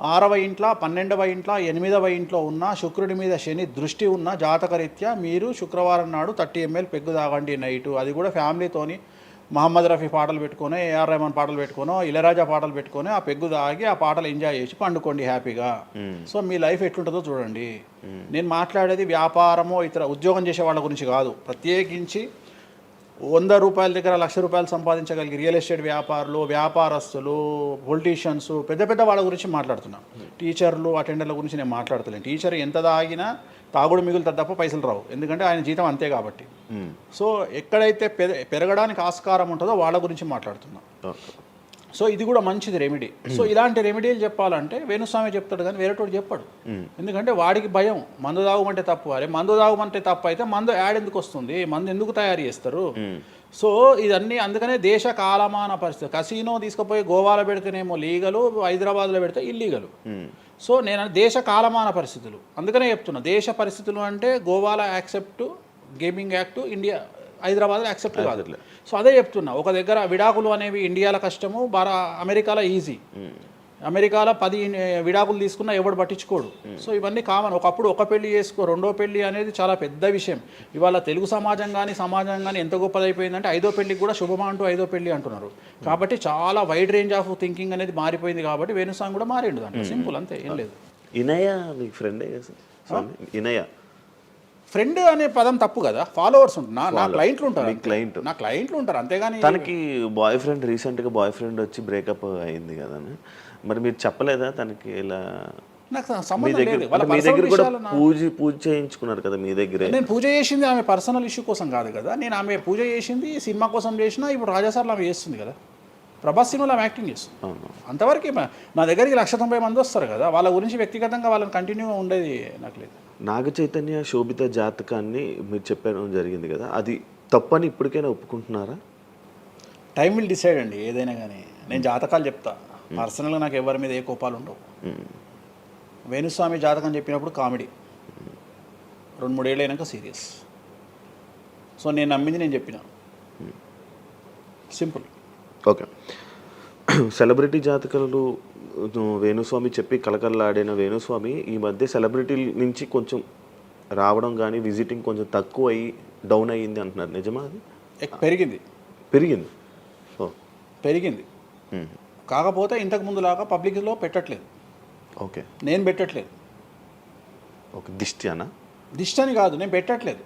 6వ ఇంట్లో, 12వ ఇంట్లో, 8వ ఇంట్లో ఉన్న శుక్రుడి మీద శని దృష్టి ఉన్న జాతకరీత్యా మీరు శుక్రవారం నాడు 30 ml పెగ్గు తాగండి నైటు. అది కూడా ఫ్యామిలీతోని మహమ్మద్ రఫీ పాటలు పెట్టుకొని, ఏఆర్ రెహమాన్ పాటలు పెట్టుకోనో, ఇళయరాజా పాటలు పెట్టుకొని ఆ పెగ్గు తాగి ఆ పాటలు ఎంజాయ్ చేసి పండుకోండి హ్యాపీగా. సో మీ లైఫ్ ఎట్లుంటుందో చూడండి. నేను మాట్లాడేది వ్యాపారమో ఇతర ఉద్యోగం చేసే వాళ్ళ గురించి కాదు. ప్రత్యేకించి ₹100 దగ్గర ₹1,00,000 సంపాదించగలిగి రియల్ ఎస్టేట్ వ్యాపారులు, వ్యాపారస్తులు, పొలిటీషియన్స్, పెద్ద పెద్ద వాళ్ళ గురించి మాట్లాడుతున్నా. టీచర్లు, అటెండర్ల గురించి నేను మాట్లాడతలేను. టీచర్ ఎంత తాగినా తాగుడు మిగులుతుంది తప్ప పైసలు రావు, ఎందుకంటే ఆయన జీతం అంతే కాబట్టి. సో ఎక్కడైతే పెరగడానికి ఆస్కారం ఉంటుందో వాళ్ళ గురించి మాట్లాడుతున్నా. సో ఇది కూడా మంచిది రెమెడీ. సో ఇలాంటి రెమెడీలు చెప్పాలంటే వేణుస్వామి చెప్తాడు కానీ వేరేటోడు చెప్పాడు. ఎందుకంటే వాడికి భయం, మందు తాగమంటే తప్పు. అరే మందు తాగమంటే తప్పు అయితే మందు యాడ్ ఎందుకు వస్తుంది, మందు ఎందుకు తయారు చేస్తారు? సో ఇదన్నీ అందుకనే దేశ కాలమాన పరిస్థితి. కసినో తీసుకుపోయి గోవాలో పెడితేనేమో లీగలు, హైదరాబాద్లో పెడితే ఇల్లీగలు. సో నేను దేశ కాలమాన పరిస్థితులు అందుకనే చెప్తున్నా. దేశ పరిస్థితులు అంటే గోవాలో యాక్సెప్ట్ గేమింగ్ యాక్ట్, ఇండియా హైదరాబాద్లో యాక్సెప్ట్ కాదు. సో అదే చెప్తున్నా, ఒక దగ్గర విడాకులు అనేవి ఇండియాలో కష్టము, అమెరికాలో ఈజీ. అమెరికాలో 10 విడాకులు తీసుకున్నా ఎవడు పట్టించుకోడు. సో ఇవన్నీ కామన్. ఒకప్పుడు ఒక పెళ్లి చేసుకో, రెండో పెళ్లి అనేది చాలా పెద్ద విషయం. ఇవాళ తెలుగు సమాజం కానీ ఎంత గొప్పదైపోయిందంటే 5వ పెళ్లికి కూడా శుభమా అంటూ 5వ పెళ్లి అంటున్నారు. కాబట్టి చాలా వైడ్ రేంజ్ ఆఫ్ థింకింగ్ అనేది మారిపోయింది. కాబట్టి వేణుస్వామి కూడా మారిండు దాంట్లో, సింపుల్ అంతే, ఏం లేదు. ఇనయ మీకు ఫ్రెండే కదా? ఇనయ ఫ్రెండ్ అనే పదం తప్పు కదా. ఫాలోవర్స్ ఉంటారు, నా క్లయింట్లు ఉంటారు, నా క్లయింట్లు ఉంటారు, అంతేగాని. తనకి రీసెంట్గా బాయ్ ఫ్రెండ్ వచ్చి బ్రేకప్ అయింది కదా, మరి మీరు చెప్పలేదా తనకి? ఇలా నాకు సంబంధం లేదు. మీ దగ్గర కూడా పూజ చేయించుకున్నారు కదా మీ దగ్గర. నేను పూజ చేసింది ఆమె పర్సనల్ ఇష్యూ కోసం కాదు కదా. నేను ఆమె పూజ చేసింది సినిమా కోసం చేసినా. ఇప్పుడు రాజాసార్లు ఆమె చేస్తుంది కదా, ప్రభాస్ సినిమాలో ఆమె యాక్టింగ్ చేస్తుంది. అంతవరకు నా దగ్గరికి 190 మంది వస్తారు కదా, వాళ్ళ గురించి వ్యక్తిగతంగా వాళ్ళని కంటిన్యూగా ఉండేది నాకు లేదు. నాగ చైతన్య శోభిత జాతకాన్ని మీరు చెప్పడం జరిగింది కదా, అది తప్పని ఇప్పటికైనా ఒప్పుకుంటున్నారా? టైం విల్ డిసైడ్ అండి ఏదైనా కానీ. నేను జాతకాలు చెప్తా, పర్సనల్గా నాకు ఎవరి మీద ఏ కోపాలు ఉండవు. వేణుస్వామి జాతకం చెప్పినప్పుడు కామెడీ, 2-3 ఏళ్ళు అయినాక సీరియస్. సో నేను నమ్మింది నేను చెప్పిన, సింపుల్. ఓకే. సెలబ్రిటీ జాతకాలు వేణుస్వామి చెప్పి కలకల్లాడిన వేణుస్వామి ఈ మధ్య సెలబ్రిటీల నుంచి కొంచెం రావడం కానీ విజిటింగ్ కొంచెం తక్కువ అయ్యి డౌన్ అయ్యింది అంటున్నారు, నిజమా అది? పెరిగింది కాకపోతే ఇంతకు ముందులాగా పబ్లిక్లో పెట్టట్లేదు. ఓకే, నేను పెట్టట్లేదు. ఓకే, దిష్టి అని కాదు, నేను పెట్టట్లేదు,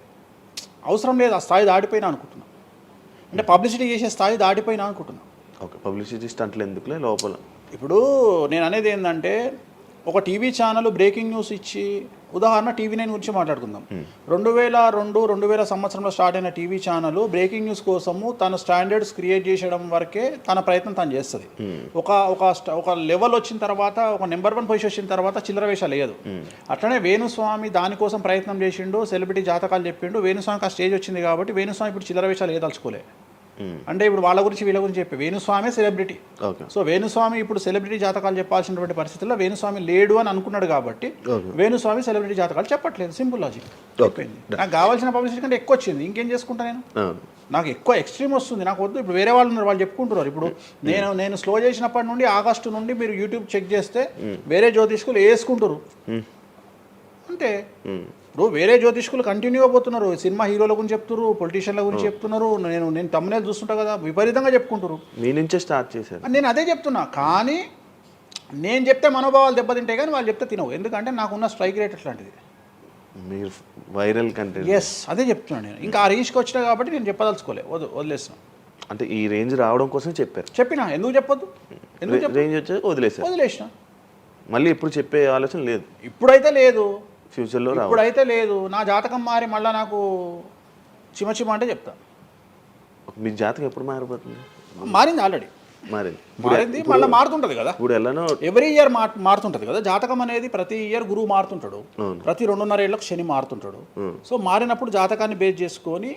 అవసరం లేదు. ఆ స్థాయి దాటిపోయినా అనుకుంటున్నా, అంటే పబ్లిసిటీ చేసే స్థాయి దాటిపోయినా అనుకుంటున్నా. ఓకే, పబ్లిసిటీ స్టంట్లు ఎందుకులే లోపల. ఇప్పుడు నేను అనేది ఏంటంటే, ఒక టీవీ ఛానల్ బ్రేకింగ్ న్యూస్ ఇచ్చి, ఉదాహరణ TV9 గురించి మాట్లాడుకుందాం. 2002-2000 సంవత్సరంలో స్టార్ట్ అయిన టీవీ ఛానల్ బ్రేకింగ్ న్యూస్ కోసము తన స్టాండర్డ్స్ క్రియేట్ చేయడం వరకే తన ప్రయత్నం తను చేస్తుంది. ఒక లెవెల్ వచ్చిన తర్వాత, ఒక నెంబర్ 1 పొజిషన్ వచ్చిన తర్వాత చిల్లర వేషాలు లేదు. అట్లనే వేణుస్వామి దానికోసం ప్రయత్నం చేసిండు, సెలబ్రిటీ జాతకాలు చెప్పిండు. వేణుస్వామికి ఆ స్టేజ్ వచ్చింది కాబట్టి వేణుస్వామి ఇప్పుడు చిల్లర వేషాలు ఏదలుచుకోలే. అంటే ఇప్పుడు వాళ్ళ గురించి వీళ్ళ గురించి చెప్పి వేణుస్వామి సెలబ్రిటీ. సో వేణుస్వామి ఇప్పుడు సెలబ్రిటీ జాతకాలు చెప్పాల్సినటువంటి పరిస్థితుల్లో వేణుస్వామి లేడు అని అనుకున్నాడు కాబట్టి వేణుస్వామి సెలబ్రిటీ జాతకాలు చెప్పట్లేదు. Simple logic. నాకు కావాల్సిన పబ్లిసిటీ కంటే ఎక్కువ వచ్చింది, ఇంకేం చేసుకుంటా నేను? నాకు ఎక్కువ ఎక్స్ట్రీమ్ వస్తుంది, నాకు వద్దు. ఇప్పుడు వేరే వాళ్ళు ఉన్నారు, వాళ్ళు చెప్పుకుంటున్నారు. ఇప్పుడు నేను స్లో చేసినప్పటి నుండి ఆగస్టు నుండి మీరు యూట్యూబ్ చెక్ చేస్తే వేరే జ్యోతిష్కులు వేసుకుంటారు. అంటే ఇప్పుడు వేరే జ్యోతిష్కులు కంటిన్యూగా పోతున్నారు, సినిమా హీరోల గురించి చెప్తున్నారు, పొలిటీషియన్ల గురించి చెప్తున్నారు. నేను తమ్మునేలు చూస్తుంటా కదా, విపరీతంగా చెప్పుకుంటారు. మీ నుంచే స్టార్ట్ చేశారు. నేను అదే చెప్తున్నా, కానీ నేను చెప్తే మనోభావాలు దెబ్బతింటాయి, కానీ వాళ్ళు చెప్తే తినవు. ఎందుకంటే నాకున్న స్ట్రైక్ రేట్ అట్లాంటిది. మీరు వైరల్ కంటెంట్. ఎస్, అదే చెప్తున్నాను నేను. ఇంకా ఆ రీచ్కి వచ్చినా కాబట్టి నేను చెప్పదలుచుకోలే, వదిలేసిన. అంటే ఈ రేంజ్ రావడం కోసం చెప్పినా, ఎందుకు చెప్పొద్దు? రేంజ్ వచ్చి వదిలేసిన. మళ్ళీ ఇప్పుడు చెప్పే ఆలోచన లేదు, ఇప్పుడైతే లేదు, ఫ్యూచర్లో ఇప్పుడైతే లేదు. నా జాతకం మారి మళ్ళీ నాకు చిమ అంటే చెప్తా. మీ జాతకం ఎప్పుడు మారిపోతుంది? మారింది, ఆల్రెడీ మారింది, మళ్ళీ మారుతుంటుంది కదా. ఇప్పుడు ఎలానో ఎవ్రీ ఇయర్ మారుతుంటుంది కదా జాతకం అనేది. ప్రతి ఇయర్ గురువు మారుతుంటాడు, ప్రతి 2.5 ఏళ్ళకు శని మారుతుంటాడు. సో మారినప్పుడు జాతకాన్ని బేస్ చేసుకొని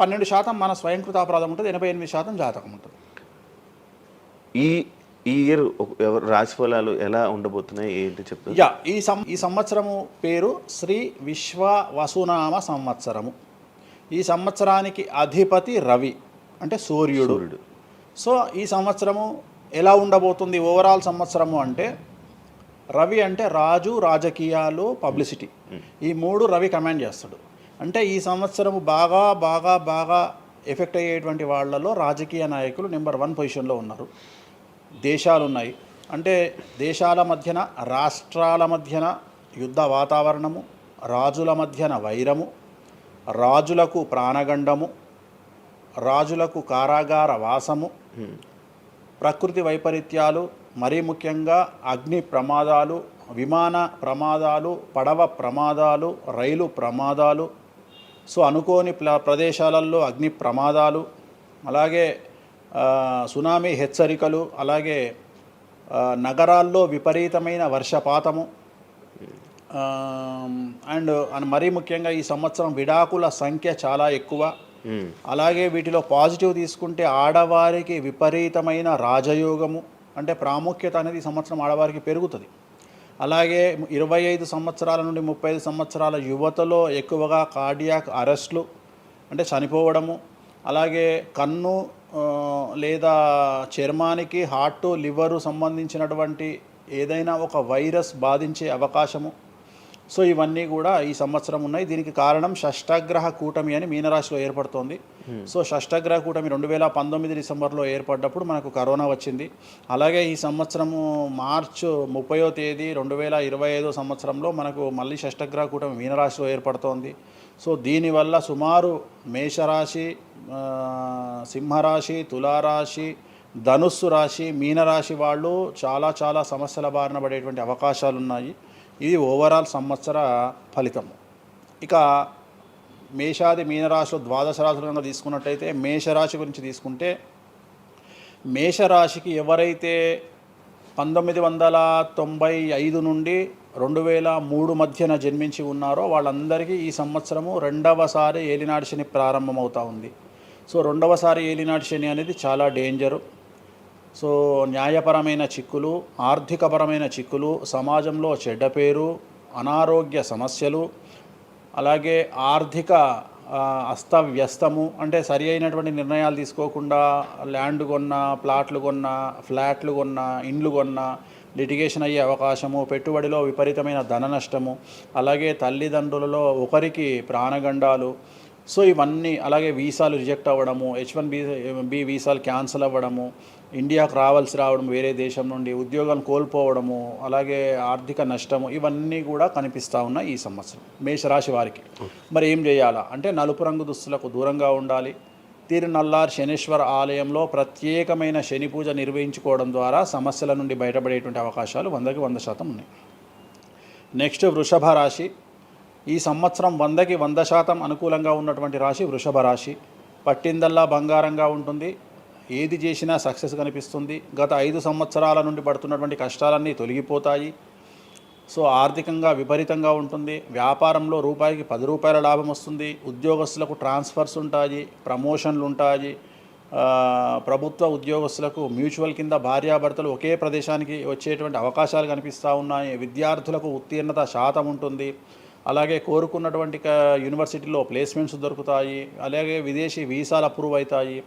12% మన స్వయంకృత అపరాధం ఉంటుంది, 88% జాతకం ఉంటుంది. ఈ ఇయర్ రాశి ఫలాలు ఎలా ఉండబోతున్నాయి ఏంటి చెప్తారు? ఈ సంవత్సరము పేరు శ్రీ విశ్వ వసునామ సంవత్సరము. ఈ సంవత్సరానికి అధిపతి రవి, అంటే సూర్యుడు. సో ఈ సంవత్సరము ఎలా ఉండబోతుంది ఓవరాల్ సంవత్సరము అంటే, రవి అంటే రాజు, రాజకీయాలు, పబ్లిసిటీ, ఈ 3 రవి కమాండ్ చేస్తాడు. అంటే ఈ సంవత్సరము బాగా బాగా బాగా ఎఫెక్ట్ అయ్యేటువంటి వాళ్ళలో రాజకీయ నాయకులు నెంబర్ 1 పొజిషన్లో ఉన్నారు. దేశాలు ఉన్నాయి, అంటే దేశాల మధ్యన, రాష్ట్రాల మధ్యన యుద్ధ వాతావరణము, రాజుల మధ్యన వైరము, రాజులకు ప్రాణగండము, రాజులకు కారాగార వాసము, ప్రకృతి వైపరీత్యాలు, మరీ ముఖ్యంగా అగ్ని ప్రమాదాలు, విమాన ప్రమాదాలు, పడవ ప్రమాదాలు, రైలు ప్రమాదాలు, సో అనుకోని ప్రదేశాలలో అగ్ని ప్రమాదాలు, అలాగే సునామీ హెచ్చరికలు, అలాగే నగరాల్లో విపరీతమైన వర్షపాతము, అండ్ మరీ ముఖ్యంగా ఈ సంవత్సరం విడాకుల సంఖ్య చాలా ఎక్కువ. అలాగే వీటిలో పాజిటివ్ తీసుకుంటే ఆడవారికి విపరీతమైన రాజయోగము, అంటే ప్రాముఖ్యత అనేది ఈ సంవత్సరం ఆడవారికి పెరుగుతుంది. అలాగే 25 సంవత్సరాల నుండి 35 సంవత్సరాల యువతలో ఎక్కువగా కార్డియాక్ అరెస్ట్లు, అంటే చనిపోవడము, అలాగే కన్ను లేదా చర్మానికి హార్ట్ లివరు సంబంధించినటువంటి ఏదైనా ఒక వైరస్ బాధించే అవకాశము. సో ఇవన్నీ కూడా ఈ సంవత్సరం ఉన్నాయి. దీనికి కారణం షష్టగ్రహ కూటమి అని మీనరాశిలో ఏర్పడుతోంది. సో షష్టగ్రహ కూటమి 2019 డిసెంబర్లో ఏర్పడ్డప్పుడు మనకు కరోనా వచ్చింది. అలాగే ఈ సంవత్సరము మార్చ్ 30వ తేదీ 2025 సంవత్సరంలో మనకు మళ్ళీ షష్టగ్రహ కూటమి మీనరాశిలో ఏర్పడుతోంది. సో దీనివల్ల సుమారు మేషరాశి, సింహరాశి, తులారాశి, ధనుస్సు రాశి, మీనరాశి వాళ్ళు చాలా సమస్యల బారిన పడేటువంటి అవకాశాలు ఉన్నాయి. ఇది ఓవరాల్ సంవత్సర ఫలితము. ఇక మేషాది మీనరాశిలో ద్వాదశ రాశులుగా తీసుకున్నట్టయితే మేషరాశి గురించి తీసుకుంటే, మేషరాశికి ఎవరైతే 1995 నుండి 2003 మధ్యన జన్మించి ఉన్నారో వాళ్ళందరికీ ఈ సంవత్సరము రెండవసారి ఏలినాటి శని ప్రారంభమవుతూ ఉంది. సో రెండవసారి ఏలినాటి శని అనేది చాలా డేంజరు. సో న్యాయపరమైన చిక్కులు, ఆర్థికపరమైన చిక్కులు, సమాజంలో చెడ్డ పేరు, అనారోగ్య సమస్యలు, అలాగే ఆర్థిక అస్తవ్యస్తము, అంటే సరి అయినటువంటి నిర్ణయాలు తీసుకోకుండా ల్యాండ్ కొన్నా, ప్లాట్లు కొన్నా, ఫ్లాట్లు కొన్నా, ఇండ్లు కొన్నా లిటిగేషన్ అయ్యే అవకాశము, పెట్టుబడిలో విపరీతమైన ధన నష్టము, అలాగే తల్లిదండ్రులలో ఒకరికి ప్రాణగండాలు. సో ఇవన్నీ, అలాగే వీసాలు రిజెక్ట్ అవ్వడము, H1B వీసాలు క్యాన్సిల్ అవ్వడము, ఇండియాకు రావడం వేరే దేశం నుండి, ఉద్యోగం కోల్పోవడము, అలాగే ఆర్థిక నష్టము, ఇవన్నీ కూడా కనిపిస్తూ ఉన్నాయి ఈ సంవత్సరం మేషరాశి వారికి. మరి ఏం చేయాలా అంటే నలుపు రంగు దుస్తులకు దూరంగా ఉండాలి. తిరునల్లార్ శనీశ్వర ఆలయంలో ప్రత్యేకమైన శని పూజ నిర్వహించుకోవడం ద్వారా సమస్యల నుండి బయటపడేటువంటి అవకాశాలు 100కి 100% ఉన్నాయి. నెక్స్ట్ వృషభ రాశి. ఈ సంవత్సరం 100కి 100% అనుకూలంగా ఉన్నటువంటి రాశి వృషభ రాశి. పట్టిందల్లా బంగారంగా ఉంటుంది, ఏది చేసినా సక్సెస్ కనిపిస్తుంది. గత 5 సంవత్సరాల నుండి పడుతున్నటువంటి కష్టాలన్నీ తొలగిపోతాయి. సో ఆర్థికంగా విపరీతంగా ఉంటుంది. వ్యాపారంలో రూపాయికి 10 రూపాయల లాభం వస్తుంది. ఉద్యోగస్తులకు ట్రాన్స్ఫర్స్ ఉంటాయి, ప్రమోషన్లు ఉంటాయి. ప్రభుత్వ ఉద్యోగస్తులకు మ్యూచువల్ కింద భార్యాభర్తలు ఒకే ప్రదేశానికి వచ్చేటువంటి అవకాశాలు కనిపిస్తూ ఉన్నాయి. విద్యార్థులకు ఉత్తీర్ణత శాతం ఉంటుంది. అలాగే కోరుకున్నటువంటి యూనివర్సిటీలో ప్లేస్మెంట్స్ దొరుకుతాయి. అలాగే విదేశీ వీసాలు అప్రూవ్ అవుతాయి.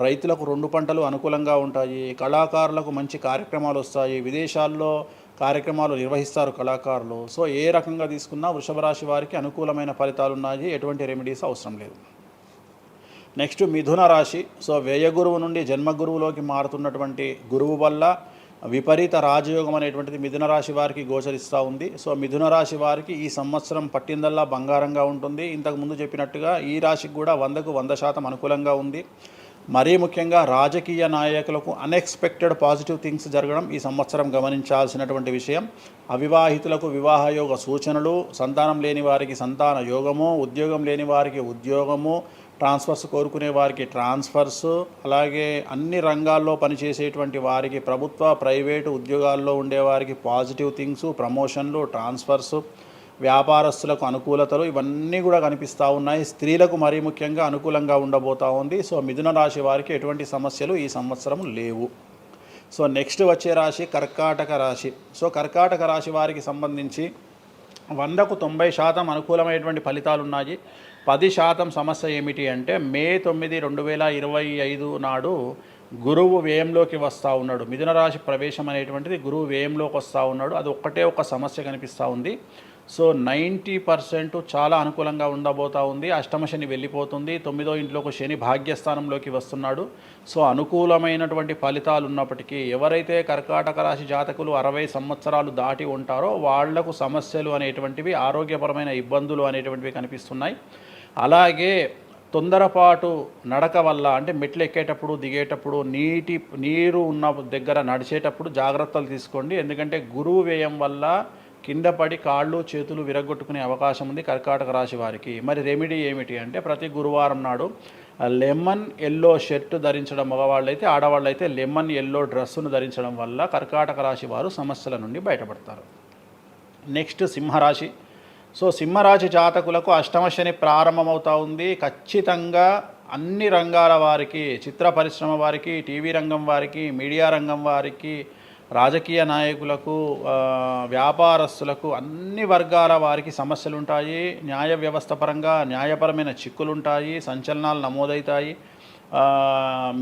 రైతులకు 2 పంటలు అనుకూలంగా ఉంటాయి. కళాకారులకు మంచి కార్యక్రమాలు వస్తాయి. విదేశాల్లో కార్యక్రమాలు నిర్వహిస్తారు కళాకారులు. సో ఏ రకంగా తీసుకున్నా వృషభ రాశి వారికి అనుకూలమైన ఫలితాలు ఉన్నాయి. ఎటువంటి రెమెడీస్ అవసరం లేదు. నెక్స్ట్ మిథున రాశి. సో వ్యయ గురువు నుండి జన్మ గురువులోకి మారుతున్నటువంటి గురువు వల్ల విపరీత రాజయోగం అనేటువంటిది మిథున రాశి వారికి గోచరిస్తూ ఉంది. సో మిథున రాశి వారికి ఈ సంవత్సరం పట్టిందల్లా బంగారంగా ఉంటుంది. ఇంతకుముందు చెప్పినట్టుగా ఈ రాశికి కూడా 100కు 100% అనుకూలంగా ఉంది. మరీ ముఖ్యంగా రాజకీయ నాయకులకు అన్ఎక్స్పెక్టెడ్ పాజిటివ్ థింగ్స్ జరగడం ఈ సంవత్సరం గమనించాల్సినటువంటి విషయం. అవివాహితులకు వివాహయోగ సూచనలు, సంతానం లేని వారికి సంతాన యోగము, ఉద్యోగం లేని వారికి ఉద్యోగము, ట్రాన్స్ఫర్స్ కోరుకునే వారికి ట్రాన్స్ఫర్స్, అలాగే అన్ని రంగాల్లో పనిచేసేటువంటి వారికి, ప్రభుత్వ ప్రైవేటు ఉద్యోగాల్లో ఉండేవారికి పాజిటివ్ థింగ్స్, ప్రమోషన్లు, ట్రాన్స్ఫర్స్, వ్యాపారస్తులకు అనుకూలతలు, ఇవన్నీ కూడా కనిపిస్తూ ఉన్నాయి. స్త్రీలకు మరీ ముఖ్యంగా అనుకూలంగా ఉండబోతూ ఉంది. సో మిథున రాశి వారికి ఎటువంటి సమస్యలు ఈ సంవత్సరం లేవు. సో నెక్స్ట్ వచ్చే రాశి కర్కాటక రాశి. సో కర్కాటక రాశి వారికి సంబంధించి 100కు 90% అనుకూలమైనటువంటి ఫలితాలు ఉన్నాయి. 10% సమస్య ఏమిటి అంటే మే 9, 2025 నాడు గురువు వ్యయంలోకి వస్తూ ఉన్నాడు. మిథున రాశి ప్రవేశం అనేటువంటిది గురువు వ్యయంలోకి వస్తూ ఉన్నాడు. అది ఒక సమస్య కనిపిస్తూ ఉంది. సో 90% చాలా అనుకూలంగా ఉండబోతూ ఉంది. అష్టమ శని వెళ్ళిపోతుంది. 9వ ఇంట్లోకి శని భాగ్యస్థానంలోకి వస్తున్నాడు. సో అనుకూలమైనటువంటి ఫలితాలు ఉన్నప్పటికీ ఎవరైతే కర్కాటక రాశి జాతకులు 60 సంవత్సరాలు దాటి ఉంటారో వాళ్లకు సమస్యలు అనేటువంటివి, ఆరోగ్యపరమైన ఇబ్బందులు అనేటువంటివి కనిపిస్తున్నాయి. అలాగే తొందరపాటు నడక వల్ల అంటే మెట్లు ఎక్కేటప్పుడు దిగేటప్పుడు నీరు ఉన్న దగ్గర నడిచేటప్పుడు జాగ్రత్తలు తీసుకోండి. ఎందుకంటే గురువు వ్యయం వల్ల కింద పడి కాళ్ళు చేతులు విరగొట్టుకునే అవకాశం ఉంది కర్కాటక రాశి వారికి. మరి రెమెడీ ఏమిటి అంటే ప్రతి గురువారం నాడు లెమన్ ఎల్లో షర్ట్ ధరించడం మగవాళ్ళైతే, ఆడవాళ్ళైతే లెమన్ ఎల్లో డ్రెస్సును ధరించడం వల్ల కర్కాటక రాశి వారు సమస్యల నుండి బయటపడతారు. నెక్స్ట్ సింహరాశి. సో సింహరాశి జాతకులకు అష్టమ శని ప్రారంభమవుతా ఉంది. ఖచ్చితంగా అన్ని రంగాల వారికి, చిత్ర పరిశ్రమ వారికి, టీవీ రంగం వారికి, మీడియా రంగం వారికి, రాజకీయ నాయకులకు, వ్యాపారస్తులకు, అన్ని వర్గాల వారికి సమస్యలు ఉంటాయి. న్యాయ వ్యవస్థ పరంగా న్యాయపరమైన చిక్కులుంటాయి, సంచలనాలు నమోదవుతాయి,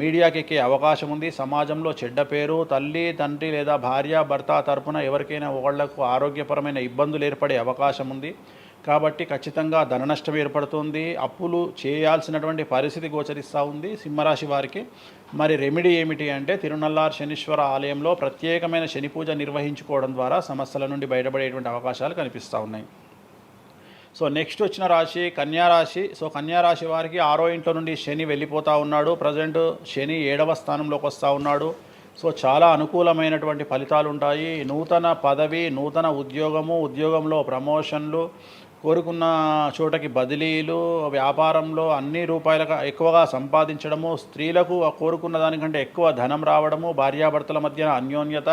మీడియాకి ఎక్కే అవకాశం ఉంది. సమాజంలో చెడ్డ పేరు, తల్లి తండ్రి లేదా భార్య భర్త తరపున ఎవరికైనా ఒకళ్లకు ఆరోగ్యపరమైన ఇబ్బందులు ఏర్పడే అవకాశం ఉంది. కాబట్టి ఖచ్చితంగా ధన నష్టం ఏర్పడుతుంది, అప్పులు చేయాల్సినటువంటి పరిస్థితి గోచరిస్తూ ఉంది సింహరాశి వారికి. మరి రెమెడీ ఏమిటి అంటే తిరునల్లార్ శనీశ్వర ఆలయంలో ప్రత్యేకమైన శని పూజ నిర్వహించుకోవడం ద్వారా సమస్యల నుండి బయటపడేటువంటి అవకాశాలు కనిపిస్తూ ఉన్నాయి. సో నెక్స్ట్ వచ్చిన రాశి కన్యారాశి. సో కన్యారాశి వారికి 6వ ఇంట్లో నుండి శని వెళ్ళిపోతూ ఉన్నాడు. ప్రజెంట్ శని 7వ స్థానంలోకి వస్తూ ఉన్నాడు. సో చాలా అనుకూలమైనటువంటి ఫలితాలు ఉంటాయి. నూతన పదవి, నూతన ఉద్యోగంలో ప్రమోషన్లు, కోరుకున్న చోటకి బదిలీలు, వ్యాపారంలో అన్ని రూపాయలకు ఎక్కువగా సంపాదించడము, స్త్రీలకు కోరుకున్న దానికంటే ఎక్కువ ధనం రావడము, భార్యాభర్తల మధ్య అన్యోన్యత,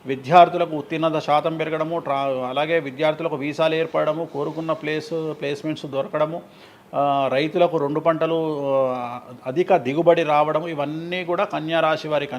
విద్యార్థులకు ఉత్తీర్ణత శాతం పెరగడము, అలాగే విద్యార్థులకు వీసాలు ఏర్పడము, కోరుకున్న ప్లేస్మెంట్స్ దొరకడము, రైతులకు 2 పంటలు అధిక దిగుబడి రావడము, ఇవన్నీ కూడా కన్యా రాశి వారికి